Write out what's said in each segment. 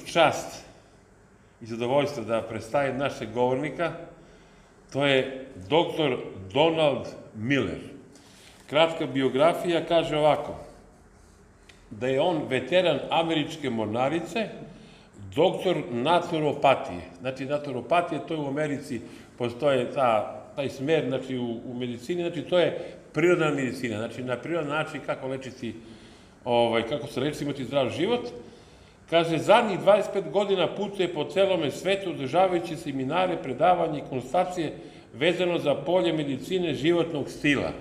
čast i zadovoljstvo da predstavim našeg govornika, to je dr. Doналд Милер. Kratka biografija kaže ovako, da je on veteran američke mornarice, doktor naturopatije. Znači, naturopatija, to je u Americi, postoje taj smer, znači, u medicini, znači, to je prirodna medicina, znači, na prirodan način kako lečiti, kako se lečiti, imati zdrav život. Kaže, zadnjih 25 godina putuje po celome svetu, održavajući seminare, predavanje i konsultacije vezano za polje medicine životnog stila.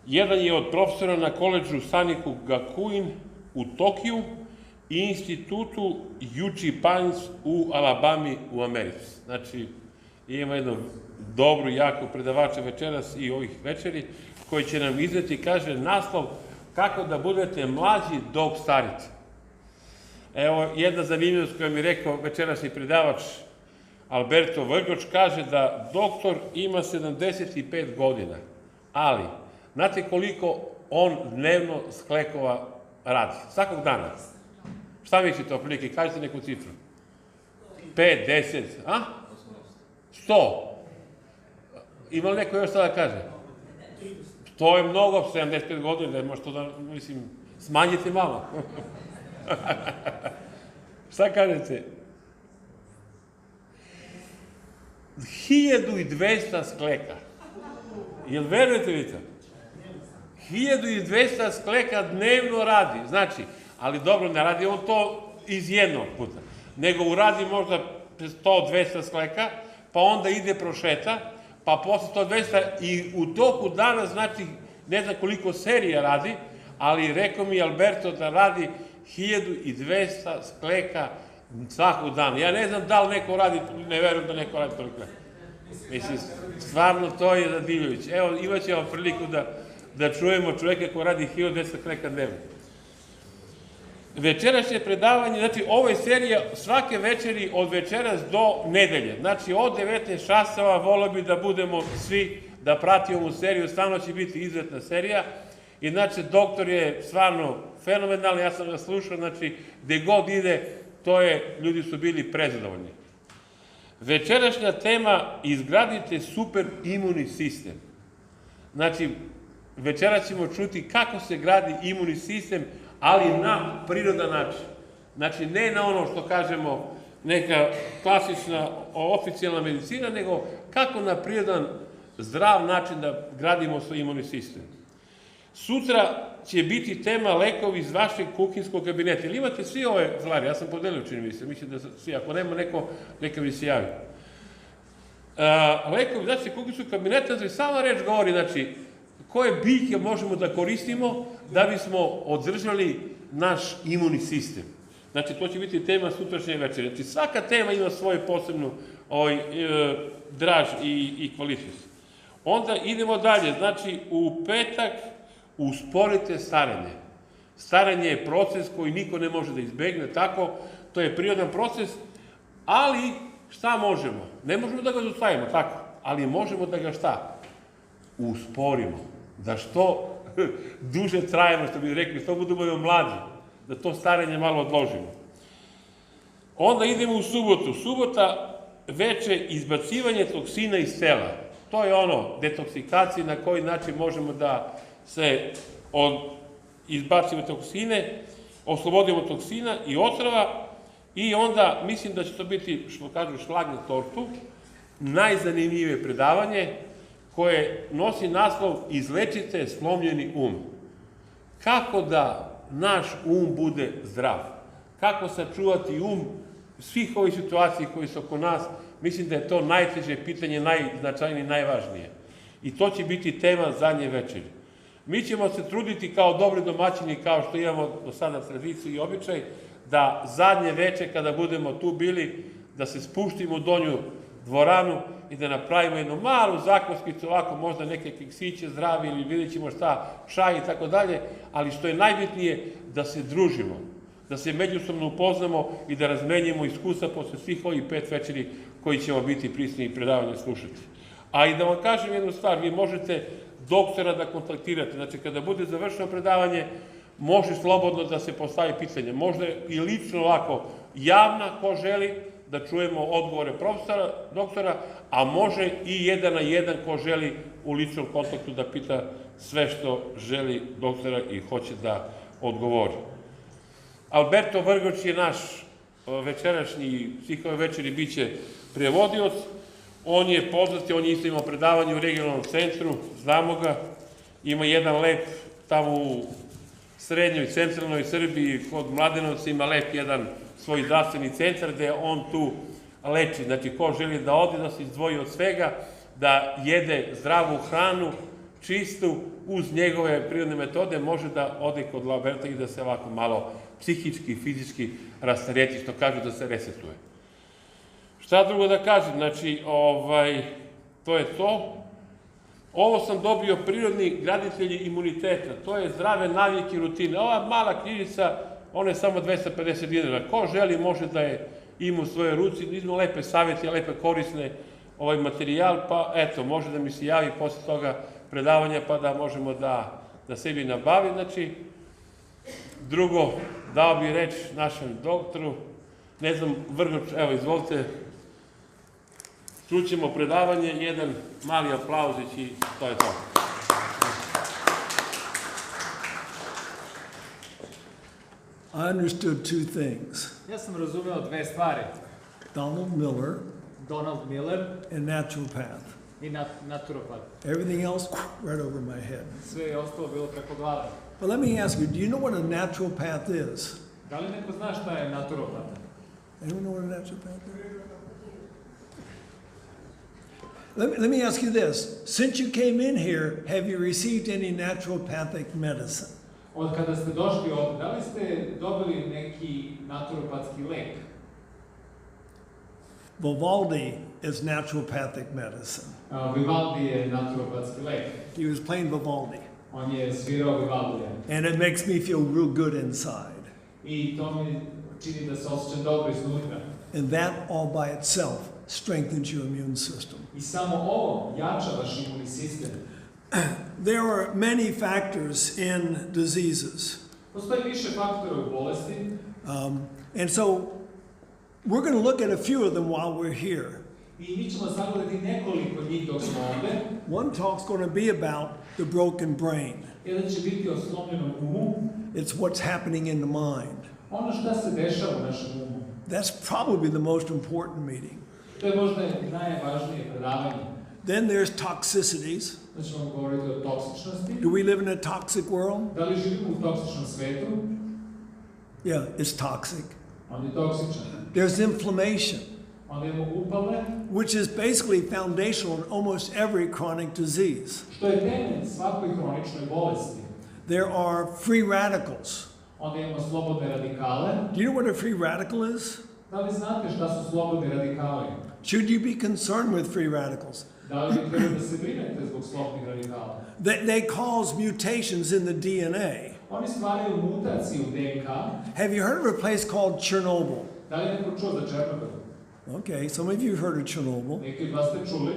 Jedan je od profesora na koledžu Saniku Gakuin u Tokiju i institutu UC Pines u Alabami u Americi. Znači, ima jedno dobro, jako predavača večeras i ovih večeri, koji će nam izneti, kaže, naslov kako da budete mlađi dok starite. Evo, jedna zanimljivost koja mi je rekao večerasni predavač Alberto Vrgoč, kaže da doktor ima 75 godina, ali znate koliko on dnevno sklekova radi? Svakog dana. Šta mislite otprilike? Kažete neku cifru. 5, 10, a? 100. Ima li neko još šta da kaže? To je mnogo, 75 godina, možete da, mislim, smanjite malo. Šta kažete? 1200 skleka. Jel verujete vi to? 1200 skleka dnevno radi. Znači, ali dobro, ne radi on to iz jednog puta, nego uradi možda 100-200 skleka, pa onda ide prošeta, pa posle 100-200 i u toku dana, znači, ne znam koliko serija radi, ali rekao mi Alberto da radi 1200 skleka svakog dana. Ja ne znam da li neko radi, ne verujem da neko radi toliko. Mislim, stvarno to je zadivljujuće. Evo, imat ćemo priliku da čujemo čoveka ko radi 1200 skleka dnevno. Večerašnje predavanje, znači, ovo je serija svake večeri od večeras do nedelje. Znači, od 19 časova volio bi da budemo svi, da pratimo ovu seriju, stvarno će biti izuzetna serija. I znači, doktor je stvarno fenomenalno, ja sam ga slušao, znači, gde god ide, to je, ljudi su bili prezadovoljni. Večerašnja tema, izgradite super imuni sistem. Znači, večeras ćemo čuti kako se gradi imuni sistem, ali na prirodan način. Znači, ne na ono što kažemo neka klasična oficijalna medicina, nego kako na prirodan, zdrav način da gradimo svoj imuni sistem. Sutra će biti tema lekovi iz vašeg kuhinskog kabineta. Ili imate svi ove stvari? Ja sam podelio, čini mi se. Mislim da svi, ako nema neko, neka mi se javi. Lekovi iz vašeg kuhinskog kabineta, znači sama reč govori, znači, koje biljke možemo da koristimo da bismo održali naš imuni sistem. Znači, to će biti tema sutrašnje večeri. Znači, svaka tema ima svoju posebnu draž i kvalitet. Onda idemo dalje. Znači, u petak usporite starenje. Starenje je proces koji niko ne može da izbegne, tako, to je prirodan proces, ali šta možemo? Ne možemo da ga zaustavimo, tako, ali možemo da ga šta? Usporimo. Da što duže trajemo, što bi rekli, što budemo mlađi, da to starenje malo odložimo. Onda idemo u subotu. Subota veče izbacivanje toksina iz tela. To je ono, detoksikacija, na koji način možemo da se izbacimo toksine, oslobodimo toksina i otrova i onda mislim da će to biti, što kažu, šlag na tortu, najzanimljivije predavanje koje nosi naslov Izlečite slomljeni um. Kako da naš um bude zdrav? Kako sačuvati um svih ovih situacija koji su oko nas? Mislim da je to najteže pitanje, najznačajnije i najvažnije. I to će biti tema zadnje večeri. Mi ćemo se truditi kao dobri domaćini, kao što imamo do sada tradiciju i običaj, da zadnje veče kada budemo tu bili, da se spuštimo u donju dvoranu i da napravimo jednu malu zakoskicu, ovako možda neke keksiće zdravi ili vidjet ćemo šta, čaj i tako dalje, ali što je najbitnije, da se družimo, da se međusobno upoznamo i da razmenjimo iskustva posle svih ovih 5 večeri koji ćemo biti prisutni i predavanje slušati. A i da vam kažem jednu stvar, vi možete doktora da kontaktirate, znači kada bude završeno predavanje, može slobodno da se postavi pitanje. Možda i lično ovako javna, ko želi da čujemo odgovore profesora, doktora, a može i jedan na jedan ko želi u ličnom kontaktu da pita sve što želi doktora i hoće da odgovori. Alberto Vrgoč je naš večerašnji, svih ove večeri biće prevodioc. On je poznat, on je isto imao predavanje u regionalnom centru, znamo ga. Ima jedan lep tamo u srednjoj, centralnoj Srbiji, kod Mladenovca ima lep jedan svoj zdravstveni centar gde on tu leči. Znači, ko želi da ode, da se izdvoji od svega, da jede zdravu hranu, čistu, uz njegove prirodne metode, može da ode kod Alberta i da se ovako malo psihički, fizički rastereti, što kažu da se resetuje. Šta drugo da kažem? Znači, to je to. Ovo sam dobio prirodni graditelji imuniteta. To je zdrave navike i rutine. Ova mala knjižica, ona je samo 250 dinara. Ko želi može da je ima u svojoj ruci. Izme lepe savjeti, lepe korisne materijal, pa eto, može da mi se javi posle toga predavanja, pa da možemo da sebi nabavi. Znači, drugo, dao bi reč našem doktoru. Ne znam, Vrgoč, evo, izvolite. Čućemo predavanje, jedan mali aplauzić i to je to. I understood two things. Ja sam razumeo dve stvari. Doналд Милер Doналд Miller and naturopath. I naturopat. Everything else right over my head. Sve je ostalo bilo preko glave. But let me ask you, do you know what a naturopath is? Da li neko zna šta je naturopat? Anyone know what a naturopath is? Let me ask you this. Since you came in here, have you received any naturopathic medicine? Od kada ste došli ovde, da li ste dobili neki naturopatski lek? Vivaldi is naturopathic medicine. Vivaldi je naturopatski lek. He was playing Vivaldi. On je svirao Vivaldija. And it makes me feel real good inside. I to mi čini da se osjećam dobro iznutra. And that all by itself strengthens your immune system. I samo ovo jača vaš imunni sistem. There are many factors in diseases. Postoji više faktora u bolesti. And so we're going to look at a few of them while we're here. I mi ćemo sagledati nekoliko njih dok smo ovde. One talk's going to be about the broken brain. Jedan će biti o slomljenom umu. It's what's happening in the mind. Ono šta se dešava u našem umu. That's probably the most important meeting. To je možda najvažnije predavanje. Then there's toxicities. Da ćemo govoriti o toksičnosti. Do we live in a toxic world? Da li živimo u toksičnom svetu? Yeah, it's toxic. On je toksičan. There's inflammation, Onda imamo upale, which is basically foundational in almost every chronic disease. što je temelj svakoj hroničnoj bolesti. There are free radicals. Onda imamo slobodne radikale. Do you know what a free radical is? Da li znate šta su slobodni radikali? Should you be concerned with free radicals? Da li bi trebali da se brinete zbog slobodnih radikala? They cause mutations in the DNA. Oni stvaraju mutacije u DNK. Have you heard of a place called Chernobyl? Da li je neko čuo za Černobil? Okay, some of you have heard of Chernobyl. Neki od vas ste čuli.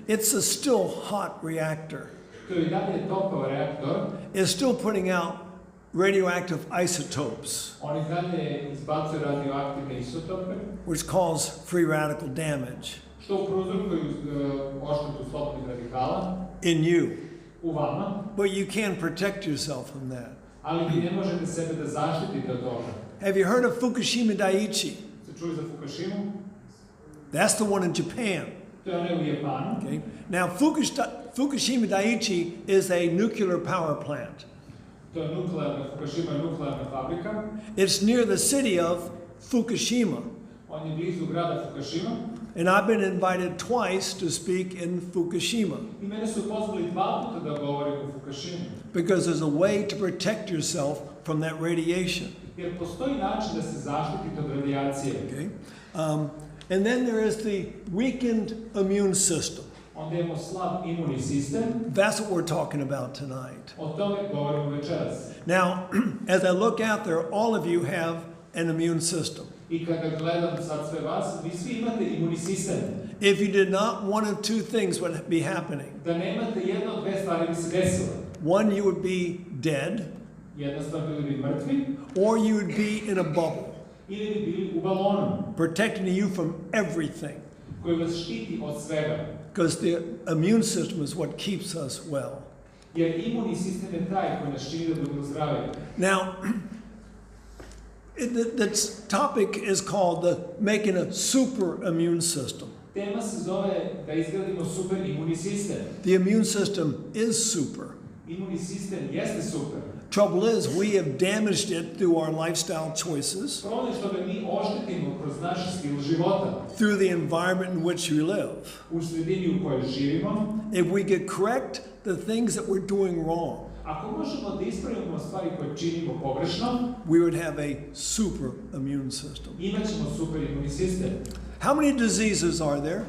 It's a still hot reactor. To je i dalje topao reaktor. It's still putting out radioactive isotopes, Oni dalje izbacuju radioaktivne isotope, which cause free radical damage što prouzrokuju oštetu slobodnih radikala in you. u vama, But you can protect yourself from that. ali vi ne možete sebe da zaštitite od toga. Have you heard of Fukushima Daiichi? Ste čuli za Fukushimu? That's the one in Japan. To je onaj u Japanu. Okay. Now, Fukushima Daiichi is a nuclear power plant. To je Fukushima je nuklearna fabrika. It's near the city of Fukushima. On je blizu grada Fukushima. And I've been invited twice to speak in Fukushima. I mene su pozvali 2 puta da govorim u Fukushimu. Because there's a way to protect yourself from that radiation. Jer postoji način da se zaštitite od radijacije. Okay. And then there is the weakened immune system. Onda imamo slab imunni sistem. That's what we're talking about tonight. O tome govorimo večeras. Now, as I look out there, all of you have an immune system. I kada gledam sad sve vas, vi svi imate imunni sistem. If you did not, one of two things would be happening. Da nemate jedna od dve stvari bi se desila. One, you would be dead. jednostavno bili bi mrtvi, or you would be in a bubble, ili bi bili u balonu, protecting you from everything. koji vas štiti od svega. Because the immune system is what keeps us well. Jer imuni sistem je taj koji nas čini da budemo zdravi. Now, the topic is called making a super immune system. Tema se zove da izgradimo super imuni sistem. The immune system is super. Imuni sistem jeste super. Trouble is, we have damaged it through our lifestyle choices, Problem je što ga mi oštetimo kroz naš stil života, through the environment in which we live. u sredini u kojoj živimo. If we could correct the things that we're doing wrong, Ako možemo da ispravimo stvari koje činimo pogrešno, we would have a super immune system. imat ćemo super imuni sistem. How many diseases are there?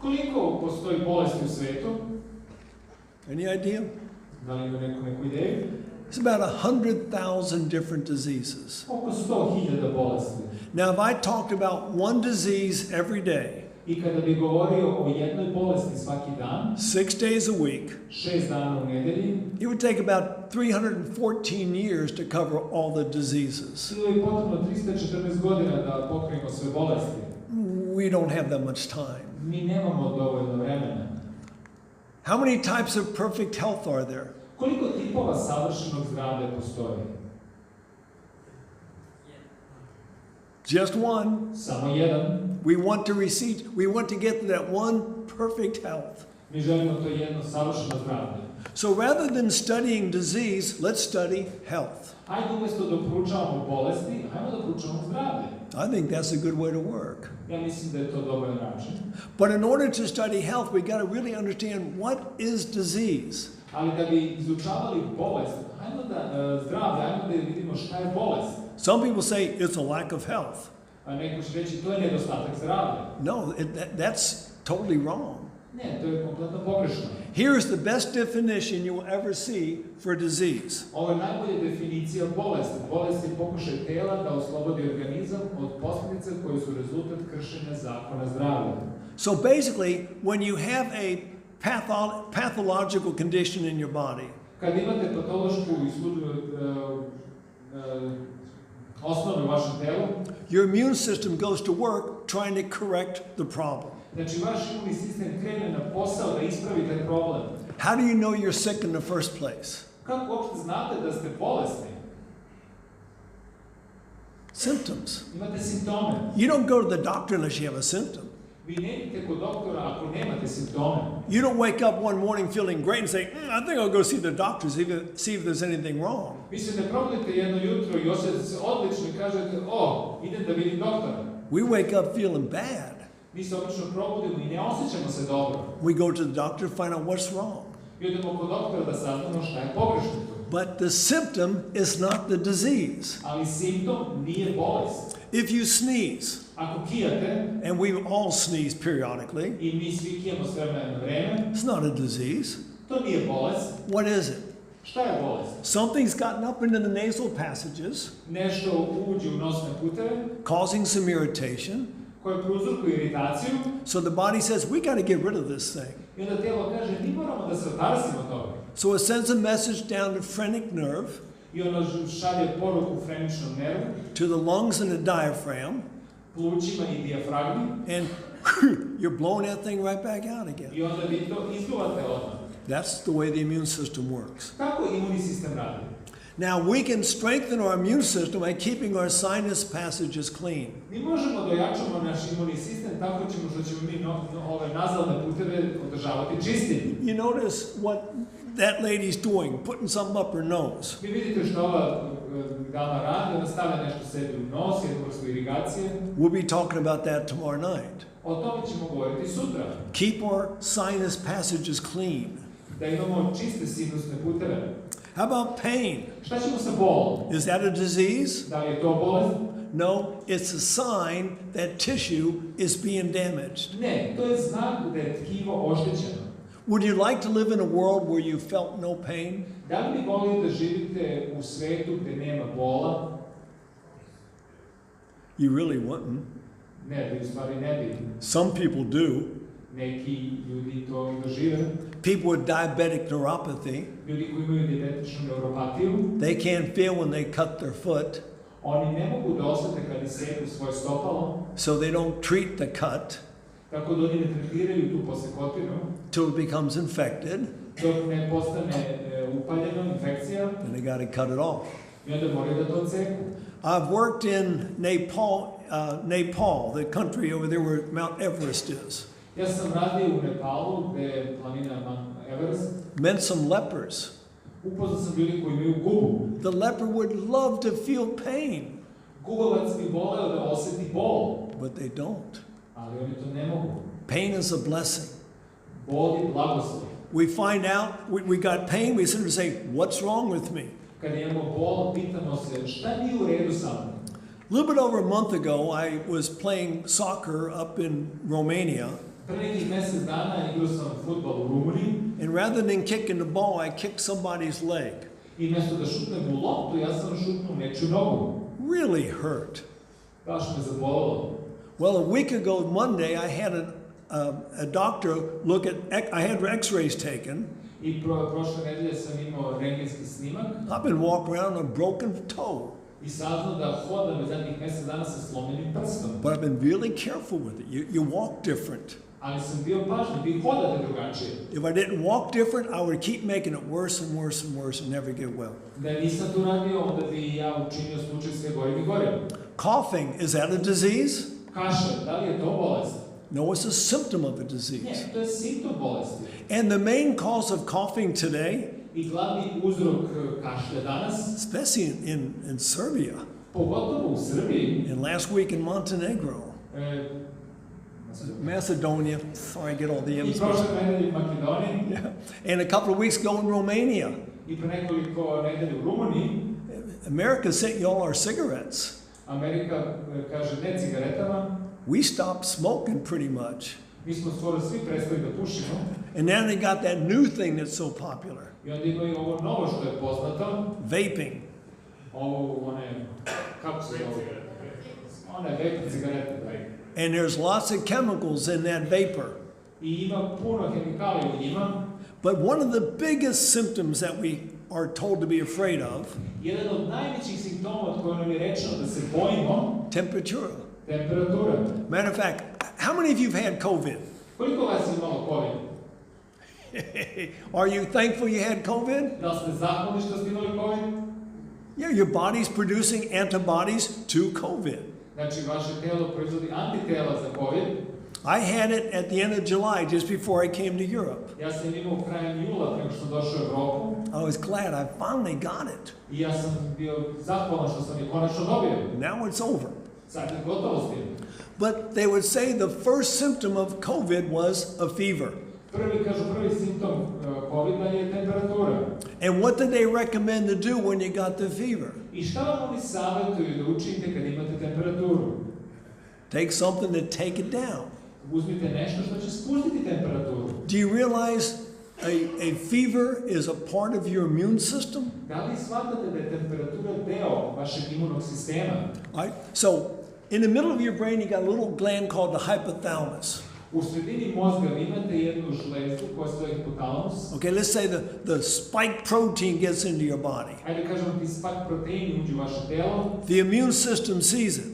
Koliko postoji bolesti u svetu? Any idea? Da li ima neku ideju? It's about 100,000 different diseases. Oko 100.000 bolesti. Now, if I talked about one disease every day, I kada bi govorio o jednoj bolesti svaki dan, 6 days a week, 6 dana u nedelji, it would take about 314 years to cover all the diseases. bilo je potrebno 314 godina da pokrijemo sve bolesti. We don't have that much time. Mi nemamo dovoljno vremena. How many types of perfect health are there? Koliko tipova savršenog zdravlja postoji? Just one. Samo jedan. We want to get to that one perfect health. Mi želimo to jedno savršeno zdravlje. So rather than studying disease, let's study health. Ajde umjesto da proučavamo bolesti, ajmo da proučavamo zdravlje. I think that's a good way to work. Ja mislim da je to dobar način. But in order to study health, we got to really understand what is disease. Ali da bi izučavali bolest, ajmo da zdravlje, ajmo da vidimo šta je bolest. Some people say it's a lack of health. A neko će reći to je nedostatak zdravlja. No, that's totally wrong. Ne, to je kompletno pogrešno. Here is the best definition you will ever see for disease. Ovo je najbolja definicija bolesti. Bolest je pokušaj tela da oslobodi organizam od posljedica koji su rezultat kršenja zakona zdravlja. So basically, when you have a pathological condition in your body, Kad imate patološku osnovu u vašem telu, your immune system goes to work trying to correct the problem. znači vaš imunni sistem krene na posao da ispravi taj problem. How do you know you're sick in the first place? Kako uopšte znate da ste bolesni? Symptoms. Imate simptome. You don't go to the doctor unless you have a symptom. Vi ne idete kod doktora ako nemate simptome. You don't wake up one morning feeling great and say, I think I'll go see the doctor, see if there's anything wrong. Vi se ne probudite jedno jutro i osjećate se odlično i kažete, idem da vidim doktora. We wake up feeling bad. Mi se obično probudimo i ne osjećamo se dobro. We go to the doctor to find out what's wrong. I idemo kod doktora da saznamo šta je pogrešno tu. But the symptom is not the disease. Ali simptom nije bolest. If you sneeze, Ako kijate, and we all sneeze periodically, i mi svi kijemo s vremena na vreme, it's not a disease. to nije bolest. What is it? Šta je bolest? Something's gotten up into the nasal passages, Nešto uđe u nosne puteve, causing some irritation. koje prouzrokuje iritaciju, So the body says, we got to get rid of this thing. i onda tijelo kaže, mi moramo da se otarasimo toga. So it sends a message down to phrenic nerve, I ono šalje poruku freničnom nervu, to the lungs and the diaphragm, plućima i dijafragmi, and you're blowing that thing right back out again. i onda vi to izduvate odmah. That's the way the immune system works. Kako imunni sistem radi? Now, we can strengthen our immune system by keeping our sinus passages clean. Mi možemo da ojačamo naš imunni sistem tako što ćemo mi ove nazalne puteve održavati čistim. You notice what that lady's doing, putting something up her nose. Vi vidite što ova dama radi, ona stavlja nešto sebi u nos, jednu vrstu irigacije. We'll be talking about that tomorrow night. O tome ćemo govoriti sutra. Keep our sinus passages clean. Da imamo čiste sinusne puteve. How about pain? Šta ćemo sa bolom? Is that a disease? Da li je to bolest? No, it's a sign that tissue is being damaged. Ne, to je znak da je tkivo oštećeno. Would you like to live in a world where you felt no pain? Da li bi volili da živite u svetu gde nema bola? You really wouldn't. Ne, vi u stvari ne bi. Some people do. Neki ljudi to i dožive. People with diabetic neuropathy, Ljudi koji imaju dijabetičnu neuropatiju, they can't feel when they cut their foot, oni ne mogu da osjete kad iseku svoje stopalo, so they don't treat the cut tako da oni ne tretiraju tu posekotinu, till it becomes infected, dok ne postane upaljeno, infekcija, and they got to cut it off. i onda moraju da to ceku. I've worked in Nepal, the country over there where Mount Everest is. Ja sam radio u Nepalu, gde je planina Mount Everest. Met some lepers. Upoznao sam ljudi koji imaju gubu. The leper would love to feel pain, Gubovac bi voleo da osjeti bol, but they don't. ali oni to ne mogu. Pain is a blessing. Bol je blagoslov. We find out we got pain, we sit and say, what's wrong with me? Kad imamo bol, pitamo se šta nije u redu sa mnom. A little bit over a month ago, I was playing soccer up in Romania, Pre nekih mjesec dana igrao sam fudbal u Rumuniji and rather than kicking the ball, I kicked somebody's leg. i mjesto da šutnem u loptu, ja sam šutnuo nečiju nogu. Really hurt. Baš me zabolilo. Well, a week ago, Monday, I had a doctor look at, I had x-rays taken. I prošle nedelje sam imao rentgenski snimak I've been walking around with a broken toe, i saznao da hodam u zadnjih mjesec dana sa slomljenim prstom. but I've been really careful with it. You walk different. Ali sam bio pažljiv, vi hodate drugačije. If I didn't walk different, I would keep making it worse and worse and worse and never get well. Da nisam to radio, onda bi ja učinio slučaj sve gore i gore. Coughing, is that a disease? Kašalj, da li je to bolest? No, it's a symptom of a disease. Ne, to je simptom bolesti. And the main cause of coughing today, I glavni uzrok kašlja danas, especially in Serbia, pogotovo u Srbiji, and last week in Montenegro, Macedonia, sorry, I get all the i M's. prošle nedelje u Makedoniji, Yeah. And a couple of weeks ago in Romania. i pre nekoliko nedelje u Rumuniji, America sent you all our cigarettes. Amerika kaže ne cigaretama, We stopped smoking pretty much. mi smo skoro svi prestali da pušimo, And then they got that new thing that's so popular, i onda imaju ovo novo što je poznato, vaping. ovo, one, kako se zove, one vape cigarete, da. And there's lots of chemicals in that vapor. I ima puno hemikalija u njima. But one of the biggest symptoms that we are told to be afraid of, Jedan od najvećih simptoma od koje nam je rečeno da se bojimo, temperature. temperatura. Matter of fact, how many of you have had COVID? Koliko vas je imalo COVID? Are you thankful you had COVID? Da li ste zahvalni što ste imali COVID? Yeah, your body's producing antibodies to COVID. Znači, vaše telo proizvodi antitela za COVID. I had it at the end of July, just before I came to Europe. Ja sam imao krajem jula nego što sam došao u Evropu. I was glad I finally got it. I ja sam bio zahvalan što sam je konačno dobio. Now it's over. Sad je gotovo s tim. But they would say the first symptom of COVID was a fever. Prvi simptom COVID-a je temperatura. And what did they recommend to do when you got the fever? I šta vam oni savjetuju da učinite kad imate temperaturu? Take something to take it down. Uzmite nešto što će spustiti temperaturu. Do you realize a fever is a part of your immune system? Da li shvatate da je temperatura deo vašeg imunog sistema? Right? So, in the middle of your brain, you got a little gland called the hypothalamus. U sredini mozga vi imate jednu žlezdu koja se zove hipotalamus. Okay, let's say the spike protein gets into your body. Ajde kažemo ti spike proteini uđu u vaše telo. The immune system sees it,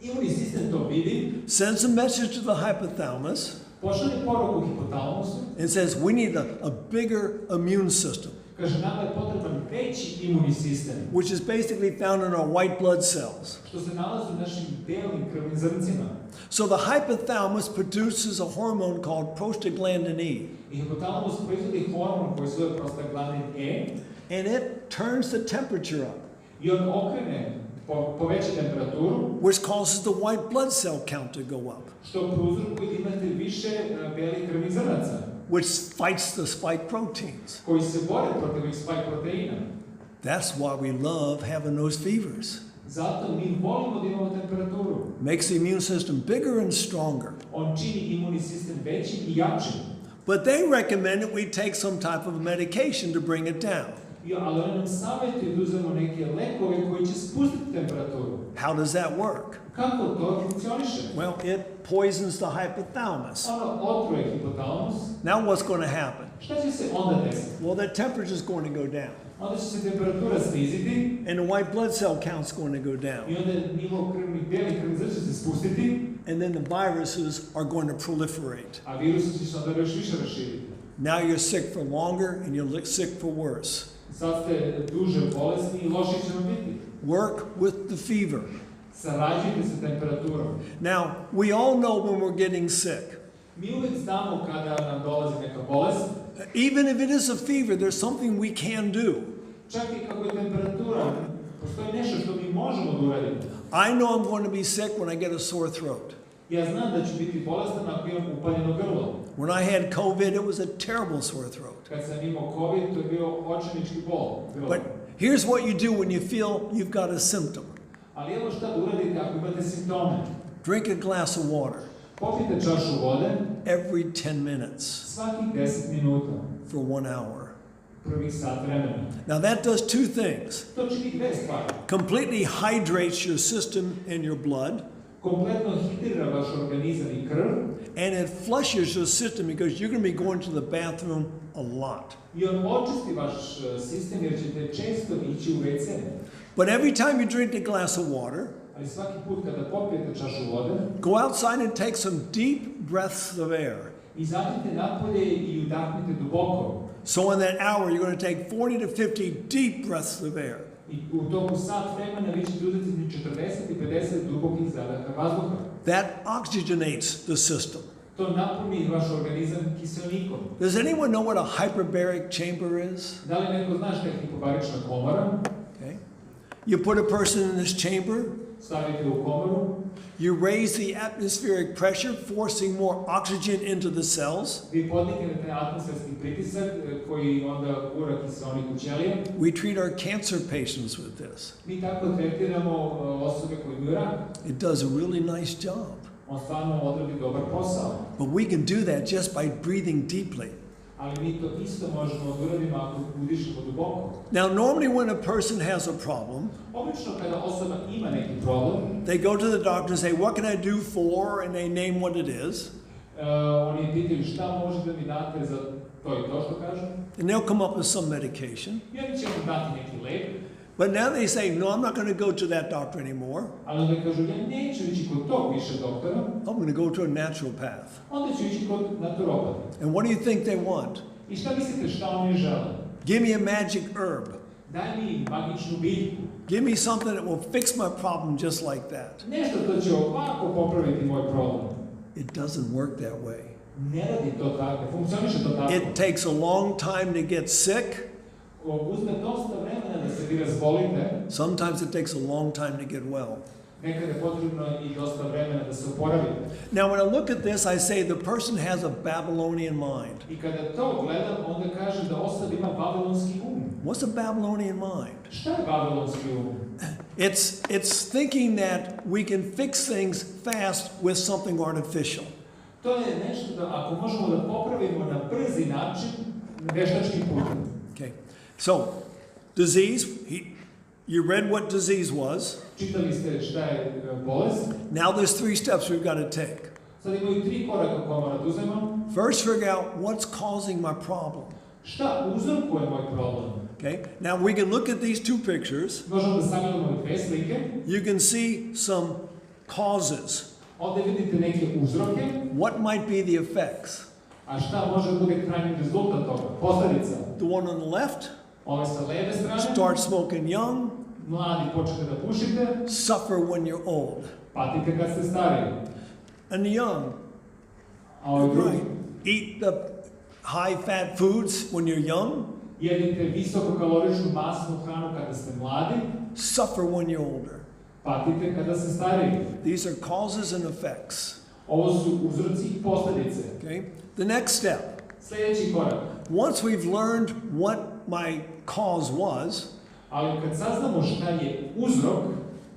Imunni sistem to vidi, sends a message to the hypothalamus, pošalje poruku hipotalamusu, and says, we need a bigger immune system, kaže nama je potreban veći imunni sistem, which is basically found in our white blood cells. što se nalazi u našim belim krvnim zrncima. So the hypothalamus produces a hormone called prostaglandin E, I hipotalamus proizvodi hormon koji se zove prostaglandin E, and it turns the temperature up, i on okrene, poveća temperaturu, which causes the white blood cell count to go up, što prouzrokuje da imate više belih krvnih zrnaca, which fights the spike proteins. koji se bore protiv ovih spike proteina. That's why we love having those fevers. Zato mi volimo da imamo temperaturu. Makes the immune system bigger and stronger. On čini imunni sistem većim i jačim. But they recommend that we take some type of medication to bring it down. Ali oni nam savjetuju da uzmemo neke lekove koji će spustiti temperaturu. How does that work? Kako to funkcioniše? Well, it poisons the hypothalamus. Ono otruje hipotalamus. Now what's going to happen? Šta će se onda desiti? Well, that temperature is going to go down. Onda će se temperatura sniziti. And the white blood cell count is going to go down. I onda nivo belih krvnih zrnaca će se spustiti. And then the viruses are going to proliferate. A virusi će se onda još više raširiti. Now you're sick for longer and you're sick for worse. Sad ste duže bolesni I loše će vam biti. Work with the fever. Sarađujte sa temperaturom. Now, we all know when we're getting sick. Mi uvijek znamo kada nam dolazi neka bolest. Even if it is a fever, there's something we can do. Čak I kako je temperatura, postoji nešto što mi možemo da uradimo. I know I'm going to be sick when I get a sore throat. Ja znam da ću biti bolestan ako imam upaljeno grlo. When I had COVID, it was a terrible sore throat. Kad sam imao COVID, to je bio očajnički bol. But here's what you do when you feel you've got a symptom. Ali evo šta da uradite ako imate simptome. Drink a glass of water. Popijte čašu vode. Every 10 minutes. Svakih 10 minuta. For 1 hour. Prvih sat vremena. Now that does two things. To čini dve stvari. Completely hydrates your system and your blood. Kompletno hidrira vaš organizam I krv. And it flushes your system because you're going to be going to the bathroom a lot. I on očisti vaš sistem jer ćete često ići u WC. But every time you drink a glass of water, Ali svaki put kada popijete čašu vode, go outside and take some deep breaths of air. Izađite napolje I udahnite duboko. So in that hour, you're going to take 40 to 50 deep breaths of air. I u toku sat vremena vi ćete uzeti 40 I 50 dubokih zadaha vazduha. That oxygenates the system. To napuni vaš organizam kiselnikom. Does anyone know what a hyperbaric chamber is? Da li neko zna šta je hipobarična komora? Okay. You put a person in this chamber, Stavite u komoru. you raise the atmospheric pressure, forcing more oxygen into the cells. Vi podignete atmosferski pritisak koji onda gura kiselnik u ćelije. We treat our cancer patients with this. Mi tako tretiramo osobe koje imaju rak. It does a really nice job. On stvarno odradi dobar posao. But we can do that just by breathing deeply. Ali mi to isto možemo da uradimo ako udišemo duboko. Now, normally when a person has a problem, Obično kada osoba ima neki problem, they go to the doctor and say, what can I do for? And they name what it is. oni pitaju šta možete mi date za to I to što kažu. And they'll come up with some medication. I oni će vam dati neki lek. But now they say, no, I'm not going to go to that doctor anymore. Ali onda kažu, ja neću ići kod tog više doktora, I'm going to go to a naturopath. onda ću ići kod naturopata. And what do you think they want? I šta mislite šta oni žele? Give me a magic herb. Daj mi magičnu biljku. Give me something that will fix my problem just like that. Nešto to će ovako popraviti moj problem. It doesn't work that way. Ne radi to tako, ne funkcioniše to tako. It takes a long time to get sick. Uzme dosta vremena da se vi razbolite. Sometimes it takes a long time to get well. Nekad je potrebno I dosta vremena da se oporavite. Now, when I look at this, I say the person has a Babylonian mind. I kada to gledam, onda kažem da osoba ima babilonski um. What's a Babylonian mind? Šta je babilonski um? It's thinking that we can fix things fast with something artificial. To je nešto da ako možemo da popravimo na brzi način, veštačkim putem. Okay. So, disease, you read what disease was. Čitali ste šta je bolest. Now there's 3 steps we've got to take. Sad imaju 3 koraka koje morate uzmemo. First, figure out what's causing my problem. Šta uzrokuje moj problem? Okay. Now we can look at these 2 pictures. Možemo da sagledamo dve slike. You can see some causes. Ovdje vidite neke uzroke. What might be the effects? A šta može da bude krajnji rezultat toga? Posljedica. The one on the left, Ove sa leve strane. start smoking young, Mladi počnete da pušite. suffer when you're old. Patite kad ste stariji. And the young, A ovaj drugi. eat the high-fat foods when you're young, Jedite visokokaloričnu masnu hranu kada ste mladi. suffer when you're older. Patite kada ste stariji. These are causes and effects. Ovo su uzroci I posljedice. Okay? The next step, Sljedeći korak. once we've learned what my cause was, Ali kad saznamo šta je uzrok,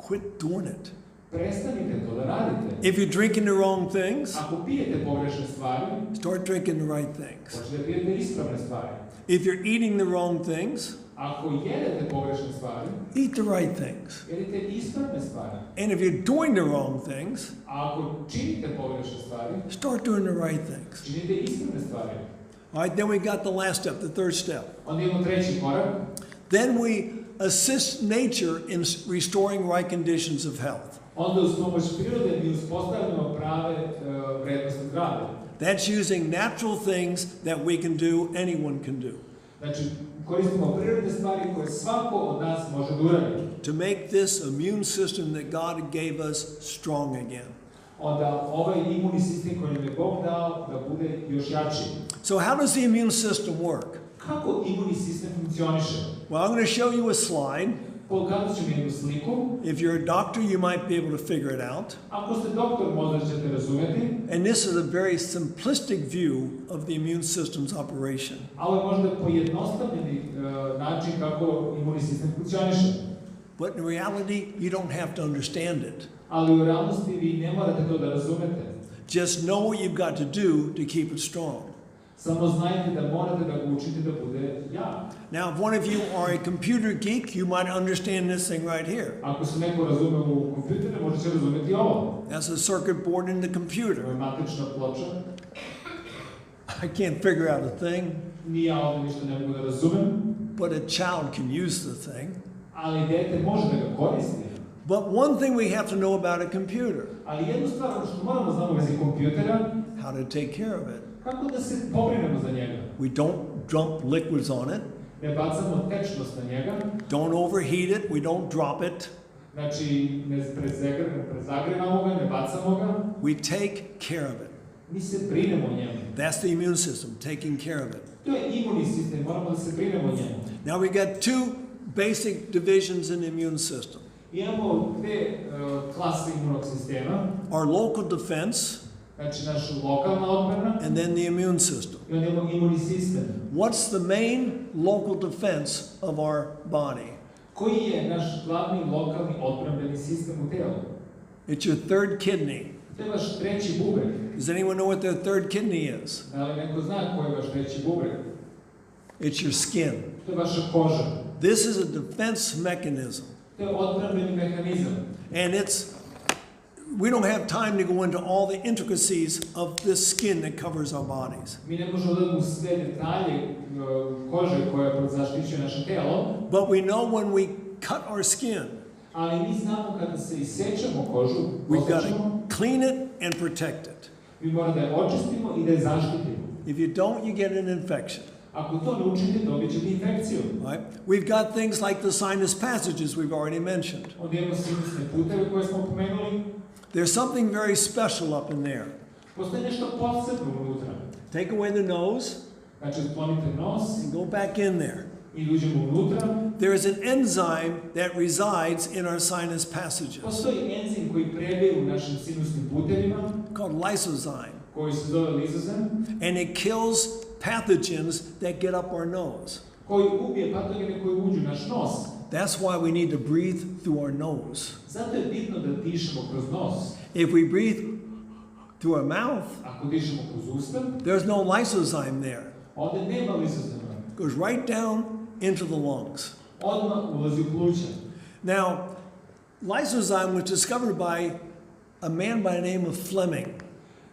quit doing it. prestanite to da radite. If you're drinking the wrong things, Ako pijete pogrešne stvari, start drinking the right things. počnete da pijete ispravne stvari. If you're eating the wrong things, Ako jedete pogrešne stvari, eat the right things. jedite ispravne stvari. And if you're doing the wrong things, A ako činite pogrešne stvari, start doing the right things. činite ispravne stvari. All right, then we got the last step, the third step. Onda imamo treći korak. Then we assist nature in restoring right conditions of health. Onda uz pomoć prirode mi uspostavljamo prave vrednosti zdravlja. That's using natural things that we can do, anyone can do, Znači, koristimo prirodne stvari koje svako od nas može da uradi. to make this immune system that God gave us strong again. Onda ovaj imuni sistem koji nam je Bog dao da bude još jači. So how does the immune system work? Kako imuni sistem funkcioniše? Well, I'm going to show you a slide. Pokazat ću mi jednu sliku. If you're a doctor, you might be able to figure it out. Ako ste doktor, možda ćete razumeti. And this is a very simplistic view of the immune system's operation. A ovo je možda pojednostavljeni način kako imuni sistem funkcioniše. But in reality, you don't have to understand it. Ali u realnosti vi ne morate to da razumete. Just know what you've got to do to keep it strong. Samo znajte da morate da ga učite da bude jak. Now, if one of you are a computer geek, you might understand this thing right here. Ako se neko razume u kompjutere, može će razumeti ovo. That's a circuit board in the Ovo computer. je matrična ploča. I can't figure out a thing, Ni ja ovdje ništa ne mogu da razumem, but a child can use the thing. ali dete može da ga koristi. But one thing we have to know about a computer, Ali jednu stvar, ono što moramo znamo u vezi kompjutera, how to take care of it. kako da se pobrinemo za njega. We don't dump liquids on it. Ne bacamo tečnost na njega, Don't overheat it. We don't drop it. znači ne prezagrevamo ga, ne bacamo ga, We take care of it. mi se brinemo o njemu. That's the immune system, taking care of it. To je imuni sistem, moramo da se brinemo o njemu. Now we got two basic divisions in the immune system. Imamo dve klase imunog sistema, Our local defense znači naša lokalna odbrana and then the immune system. i onda imamo imuni sistem. What's the main local defense of our body? Koji je naš glavni lokalni odbrambeni sistem u telu? It's your third kidney. To je vaš treći bubreg. Does anyone know what their third kidney is? Da li neko zna koji je vaš treći bubreg? It's your skin. To je vaša koža. This is a defense mechanism. To je odbrambeni mehanizam. And we don't have time to go into all the intricacies of this skin that covers our bodies. Mi ne možemo da odemo u sve detalje kože koja zaštićuje naše telo, But we know when we cut our skin, ali mi znamo kada se isečemo kožu, we've got posečemo, to clean it and protect it. mi moramo da je očistimo i da je zaštitimo. If you don't, you get an infection. Ako to ne učinite, dobit ćete infekciju. Right? We've got things like the sinus passages we've already mentioned. Onda imamo sinusne puteve koje smo pomenuli. There's something very special up in there. Postoji nešto posebno unutra. Take away the nose Znači, sklonite nos and go back in there. i uđemo unutra. There is an enzyme that resides in our sinus passages Postoji enzim koji prebije u našim sinusnim putevima, called lysozyme. koji se zove lizozem, And it kills pathogens that get up our nose. koji ubije patogene koji uđu u naš nos. That's why we need to breathe through our nose. Zato je bitno da dišemo kroz nos. If we breathe through our mouth, Ako dišemo kroz usta, there's no lysozyme there. onda nema lizozema. It goes right down into the lungs. Odmah ulazi u pluća. Now, lysozyme was discovered by a man by the name of Fleming,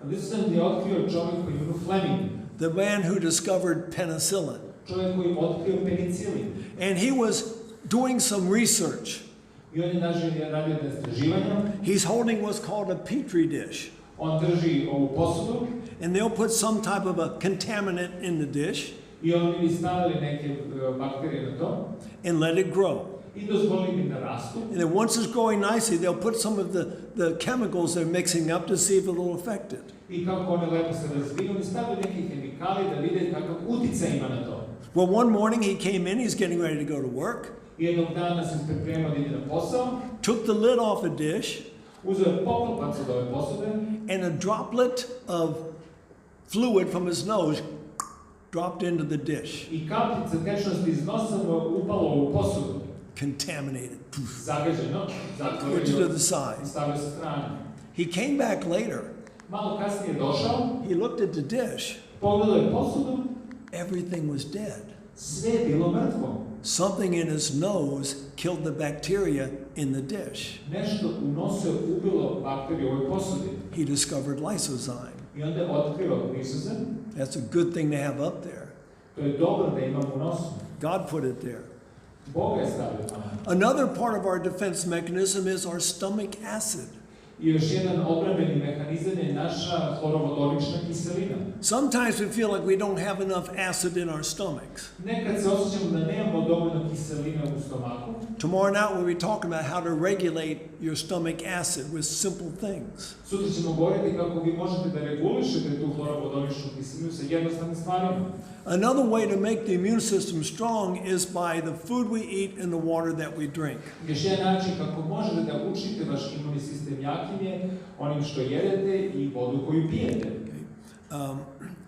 Lizozem je otkrio čovjek koji je Fleming, the man who discovered penicillin. čovjek koji je otkrio penicilin. And he was doing some research. I on je radio na istraživanja. He's holding what's called a petri dish. On drži ovu posudu And they'll put some type of a contaminant in the dish i oni bi stavili neke bakterije na to and let it grow. i dozvolili im da rastu. And then once it's growing nicely, they'll put some of the chemicals they're mixing up to see if it'll affect it. I kako one lepo se razviju, oni stavili neke hemikalije da vide kakav utjecaj ima na to. Well, one morning he came in, he's getting ready to go to work, I jednog dana se pripremao da ide na posao, took the lid off a dish, uzeo je poklopac od ove posude and a droplet of fluid from his nose dropped into the dish. i kapljica tečnosti iz nosa mu upalo u posudu. Contaminated. Zagađeno, Put it to the zatvorio side. i stavio sa strane. He came back later. Malo kasnije došao, He looked at the dish. pogledao je posudu, Everything was dead. Sve je bilo mrtvo. Something in his nose killed the bacteria in the dish. Nešto u nosu je ubilo bakteriju u ovoj posudi. He discovered lysozyme. I onda je otkrio lisozem. That's a good thing to have up there. To je dobro da imamo u nosu. God put it there. Bog je stavio tamo. Another part of our defense mechanism is our stomach acid. I još jedan obrambeni mehanizam je naša hlorovodonična kiselina. Sometimes we feel like we don't have enough acid in our stomachs. Nekad se osjećamo da nemamo dovoljno kiseline u stomaku. Tomorrow night we'll be talking about how to regulate your stomach acid with simple things. Sutra ćemo govoriti kako vi možete da regulišete tu hlorovodoničnu kiselinu sa jednostavnim stvarima. Another way to make the immune system strong is by the food we eat and the water that we drink. Još jedan način kako možete da učinite vaš imunni sistem jakim je onim što jedete i vodu koju pijete.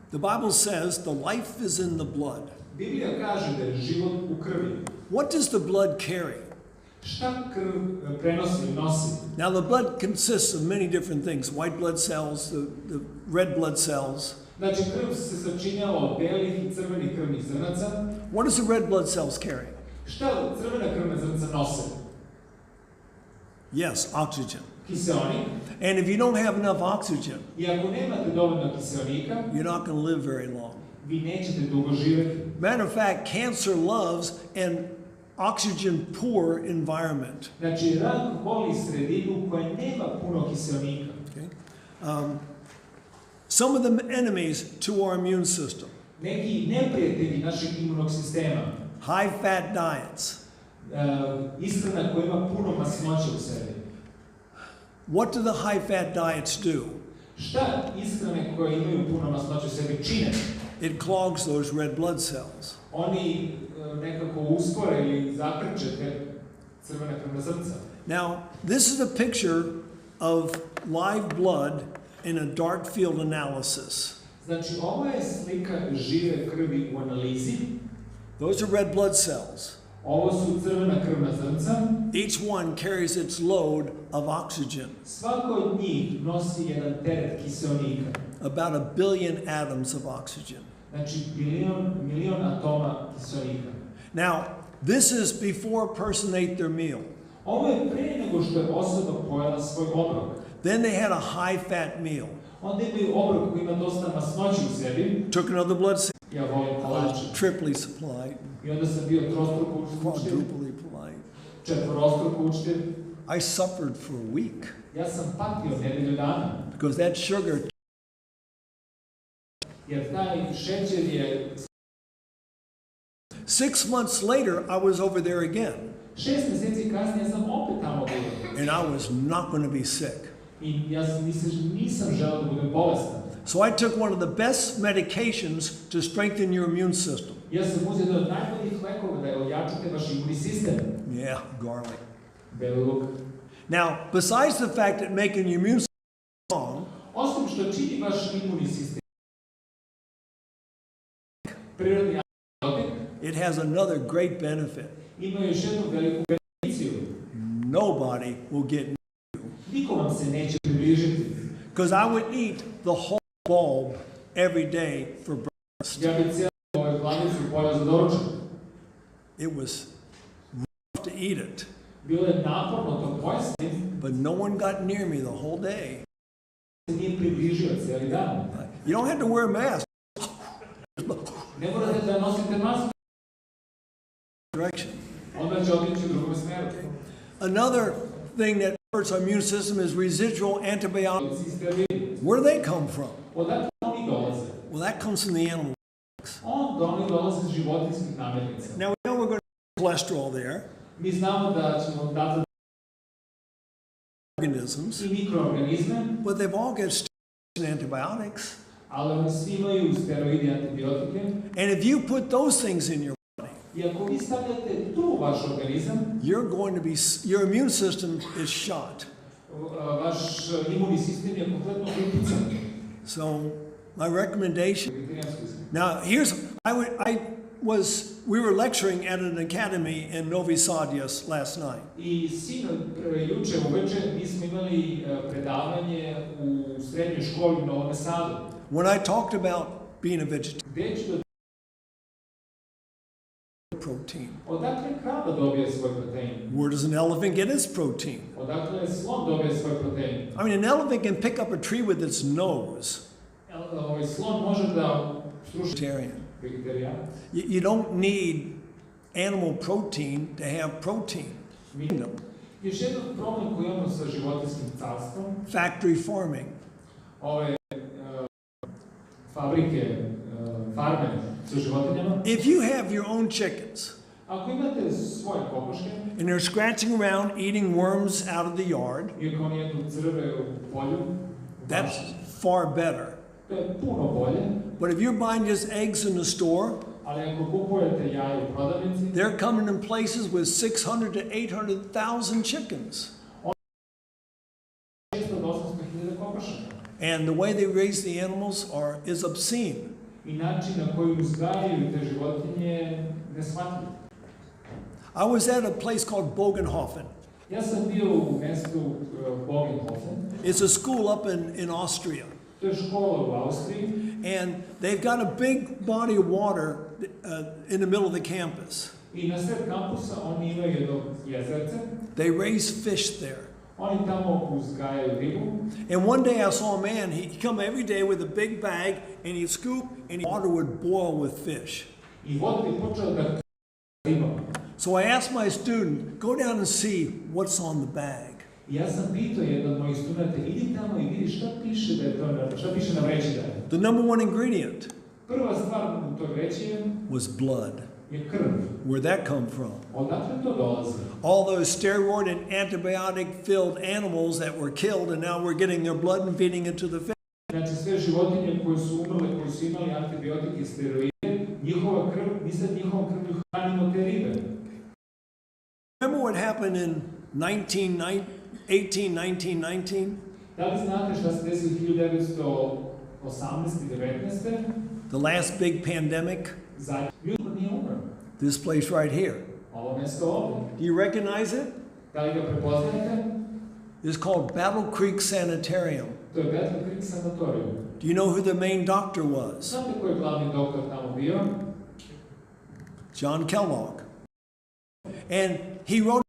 The Bible says the life is in the blood. Biblija kaže da je život u krvi. What does the blood carry? Šta krv prenosi ili nosi? Now the blood consists of many different things. White blood cells, the red blood cells. Znači krv se sačinjava od belih i crvenih krvnih zrnaca. What does the red blood cells carry? Šta crvena krvna zrnca nose? Yes, oxygen. Kiseonik. And if you don't have enough oxygen, I ako nemate dovoljno kiseonika, you're not going to live very long. vi nećete dugo živjeti. Matter of fact, cancer loves an oxygen poor environment. Znači rak voli sredinu koja nema puno kiseonika. Okay? Some of the enemies to our immune system. Neki neprijatelji našeg imunog sistema. High fat diets. Ishrana koja ima puno masnoće u sebi. What do the high fat diets do? Šta ishrane koje imaju puno masnoće u sebi čine? It clogs those red blood cells. Oni nekako uspore ili zakrče te crvene krvne zrnca. Now, this is a picture of live blood in a dark field analysis. Znači, ovo je slika žive krvi u analizi. Those are red blood cells. Ovo su crvena krvna zrnca. Each one carries its load of oxygen. Svako od njih nosi jedan teret kiseonika. About 1 billion atoms of oxygen. Znači, milion atoma kiseonika. Now, this is before a person ate their meal. Ovo je pre nego što je osoba pojela svoj obrok. Then they had a high fat meal. Onda imaju obrok koji ima dosta masnoće u sebi. Took another blood sample. Ja volim kolače. Triply supplied. I onda sam bio trostruko učtiv. Quadruply supplied. Četvorostruko učtiv. I suffered for a week. Ja sam patio nedelju dana. Because that sugar. Jer taj šećer je... 6 months later, I was over there again. 6 mjeseci kasnije sam opet tamo bio. And I was not going to be sick. I ja nisam želeo da budem bolestan. So I took one of the best medications to strengthen your immune system. Ja sam uzeo jedan od najboljih lekova da ojačate vaš imunni sistem. Yeah, garlic. Beli luk. Now, besides the fact that making your immune system strong, Osim što čini vaš imunni sistem prirodni antibiotik, it has another great benefit. ima još jednu veliku beneficiju. Nobody will get near you. Niko vam se neće približiti. Because I would eat the whole bulb every day for breakfast. Ja bih cijelu ovaj glanicu pojao za doručak. It was rough to eat it, Bilo je naporno to pojesti, but no one got near me the whole day. se nije približio cijeli dan. You don't have to wear a mask. Ne morate da nosite masku, Direction. onda će otići u drugom smeru. Another thing that hurts our immune system is residual antibiotics. Steroidi. Where do they come from? Odakle oni dolaze? Well, that comes from the animal. Oni dolaze iz životinjskih namirnica. Now we know we're going to have cholesterol there, Mi znamo da ćemo dati organisms, i mikroorganizme, but they've all got steroids and antibiotics. ali oni svi imaju steroidi i antibiotike. And if you put those things in your body, I ako vi stavljate tu u vaš organizam, you're going to be, your immune system is shot. vaš imunni sistem je kompletno upican. So my recommendation. Now here's we were lecturing at an academy in Novi Sad last night. I juče uveče mi smo imali predavanje u srednjoj školi u Novom Sadu. When I talked about being a vegetarian, Gde ću da protein? Odakle krava dobije svoj protein? Where does an elephant get its protein? Odakle slon dobije svoj protein? I mean, an elephant can pick up a tree with its nose. Slon može da struši Vegetarian. vegetarijanac. You don't need animal protein to have protein. Još jedan problem koji imamo sa životinjskim carstvom, Factory farming. ove fabrike, farme sa životinjama. If you have your own chickens Ako imate svoje kokoške, and they're scratching around eating worms out of the yard, iako oni jedu crve u polju, that's far better. to je puno bolje, But if you're buying just eggs in the store, ali ako kupujete jaje u prodavnici, they're coming in places with 600 to 800,000 chickens. 600 do 800.000 kokošaka. And the way they raise the animals is obscene. I način na koji uzgajaju te životinje je neshvatljiv. I was at a place called Bogenhofen. Ja sam bio u mestu Bogenhofen. It's a school up in Austria. To je škola u Austriji. And they've got a big body of water in the middle of the campus. I na sred kampusa oni imaju jedno jezerce. They raise fish there. Oni tamo uzgajaju ribu. And one day I saw a man, he'd come every day with a big bag and he'd scoop and the water would boil with fish. I voda bi počela da ribama. So I asked my student, go down and see what's on the bag. Ja sam pitao jedan od mojih studenta, idi tamo i vidi šta piše da je to, šta piše na vreći da je. The number one ingredient Prva stvar u toj vreći was blood. je krv. Where'd that come from? Odakle to dolazi? All those steroid and antibiotic-filled animals that were killed, and now we're getting their blood and feeding it to the fish. Znači sve životinje koje su umrle, koje su imali antibiotike i steroide, njihova krv, mi sad njihovom krvlju hranimo te ribe. Remember what happened in 1919? Da li znate šta se desilo 1918. i 19. The last big pandemic? Zadnji niko nije umro. This place right here. Ovo mesto ovdje. Do you recognize it? Da li ga prepoznajete? It's called Battle Creek Sanitarium. To je Battle Creek sanatorium. Do you know who the main doctor was? Znate ko je glavni doktor tamo bio? John Kellogg. And he wrote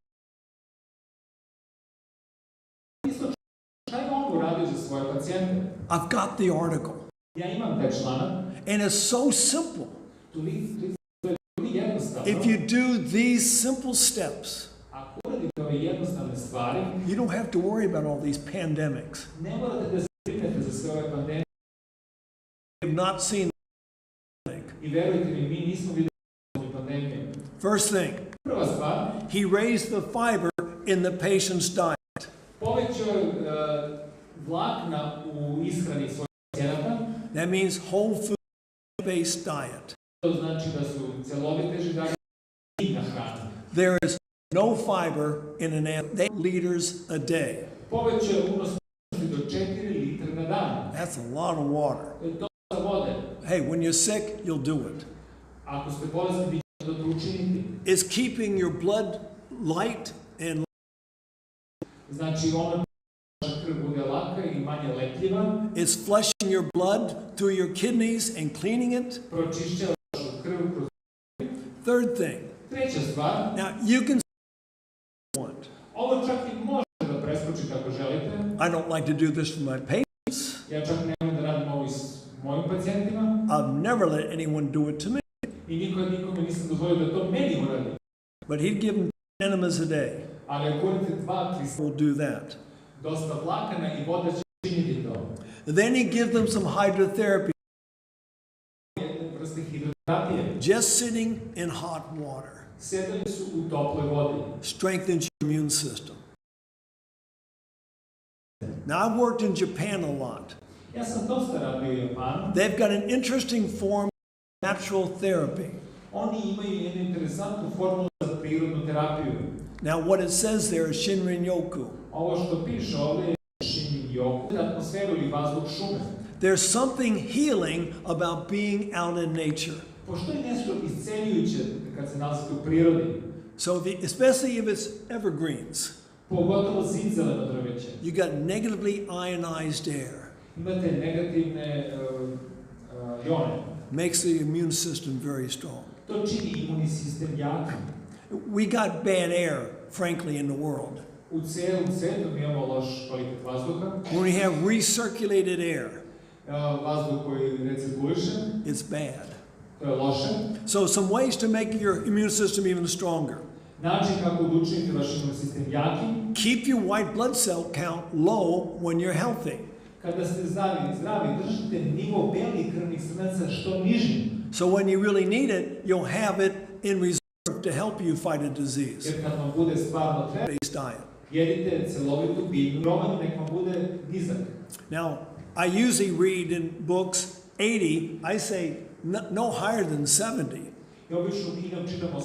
Šta je on uradio za svoje pacijente? I've got the article. Ja imam taj članak. And it's so simple. To je jednostavno. If you do these simple steps, Ako uradite ove jednostavne stvari, you don't have to worry about all these pandemics. ne morate da se brinete za sve ove pandemije. We have not seen the pandemic. I verujte mi, mi nismo videli pandemije. First thing, Prva stvar, he raised the fiber in the patient's diet. povećao vlakna u ishrani svojih pacijenata. That means whole food-based diet. To znači da su celovite živine i biljna hrana. There is no fiber in an animal. 8 liters a day. Povećao unos do 4 litra na dan. That's a lot of water. To je dosta vode. Hey, when you're sick, you'll do it. Ako ste bolesni, vi ćete da to učiniti. It's keeping your blood light and Znači, ona vaša krv bude laka i manje lepljiva, it's flushing your blood through your kidneys and cleaning it. pročišćava vašu krv kroz... Third thing, Treća stvar, now you can want. ovo čak i možete da preskočite ako želite. I don't like to do this for my patients. Ja čak ne volim da radim ovo i s mojim pacijentima. I've never let anyone do it to me. I nikome nisam dozvolio da to meni uradi. But he'd give them 10 enemas a day. Ali ako uradite 2 We'll do that. dosta vlakana i voda će činiti to. Then he gives them some hydrotherapy, Jedne vrste hidroterapije. just sitting in hot water. Sedali su u toploj vodi. Strengthens your immune system. Now, I've worked in Japan a lot. Ja sam dosta radio u Japanu. They've got an interesting form of natural therapy. Oni imaju jednu interesantnu formulu za prirodnu terapiju. Now, what it says there is Shinrin-yoku. Ovo što piše ovdje je Shinrin-yoku, atmosferu ili vazduh šume. There's something healing about being out in nature. Postoji nešto isceljujuće kad se nalazite u prirodi. So, especially if it's evergreens, Pogotovo zimzeleno drveće. you got negatively ionized air. Imate negativne jone. makes the immune system very strong. To čini imunni sistem jakim. We got bad air, frankly, in the world. U cijelom svijetu mi imamo loš kvalitet vazduha. When we have recirculated air, Vazduh koji recirkuliše, it's bad. to je loše. So some ways to make your immune system even stronger. Način kako da učinite vaš imunni sistem jakim. Keep your white blood cell count low when you're healthy. Kada ste zdravi, držite nivo belih krvnih srnaca što nižim. So when you really need it, you'll have it in reserve to help you fight a disease. Jer kad vam bude stvarno treba, Based diet. jedite celovitu biljnu roman, nek vam bude nizak. Now, I usually read in books 80, I say no higher than 70. I obično knjigam čitamo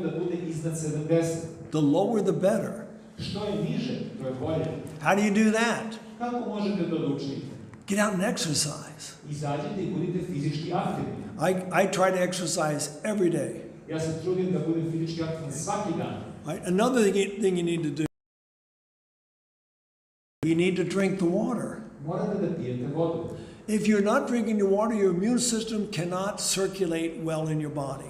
da bude iznad 70. The lower the better. Što je niže, to je bolje. How do you do that? Kako možete to da učinite? Get out and exercise. Izađite i budite fizički aktivni. I try to exercise every day. Ja se trudim da budem fizički aktivan svaki dan. Right? Another thing you need to do, you need to drink the water. Morate da pijete vodu. If you're not drinking the water, your immune system cannot circulate well in your body.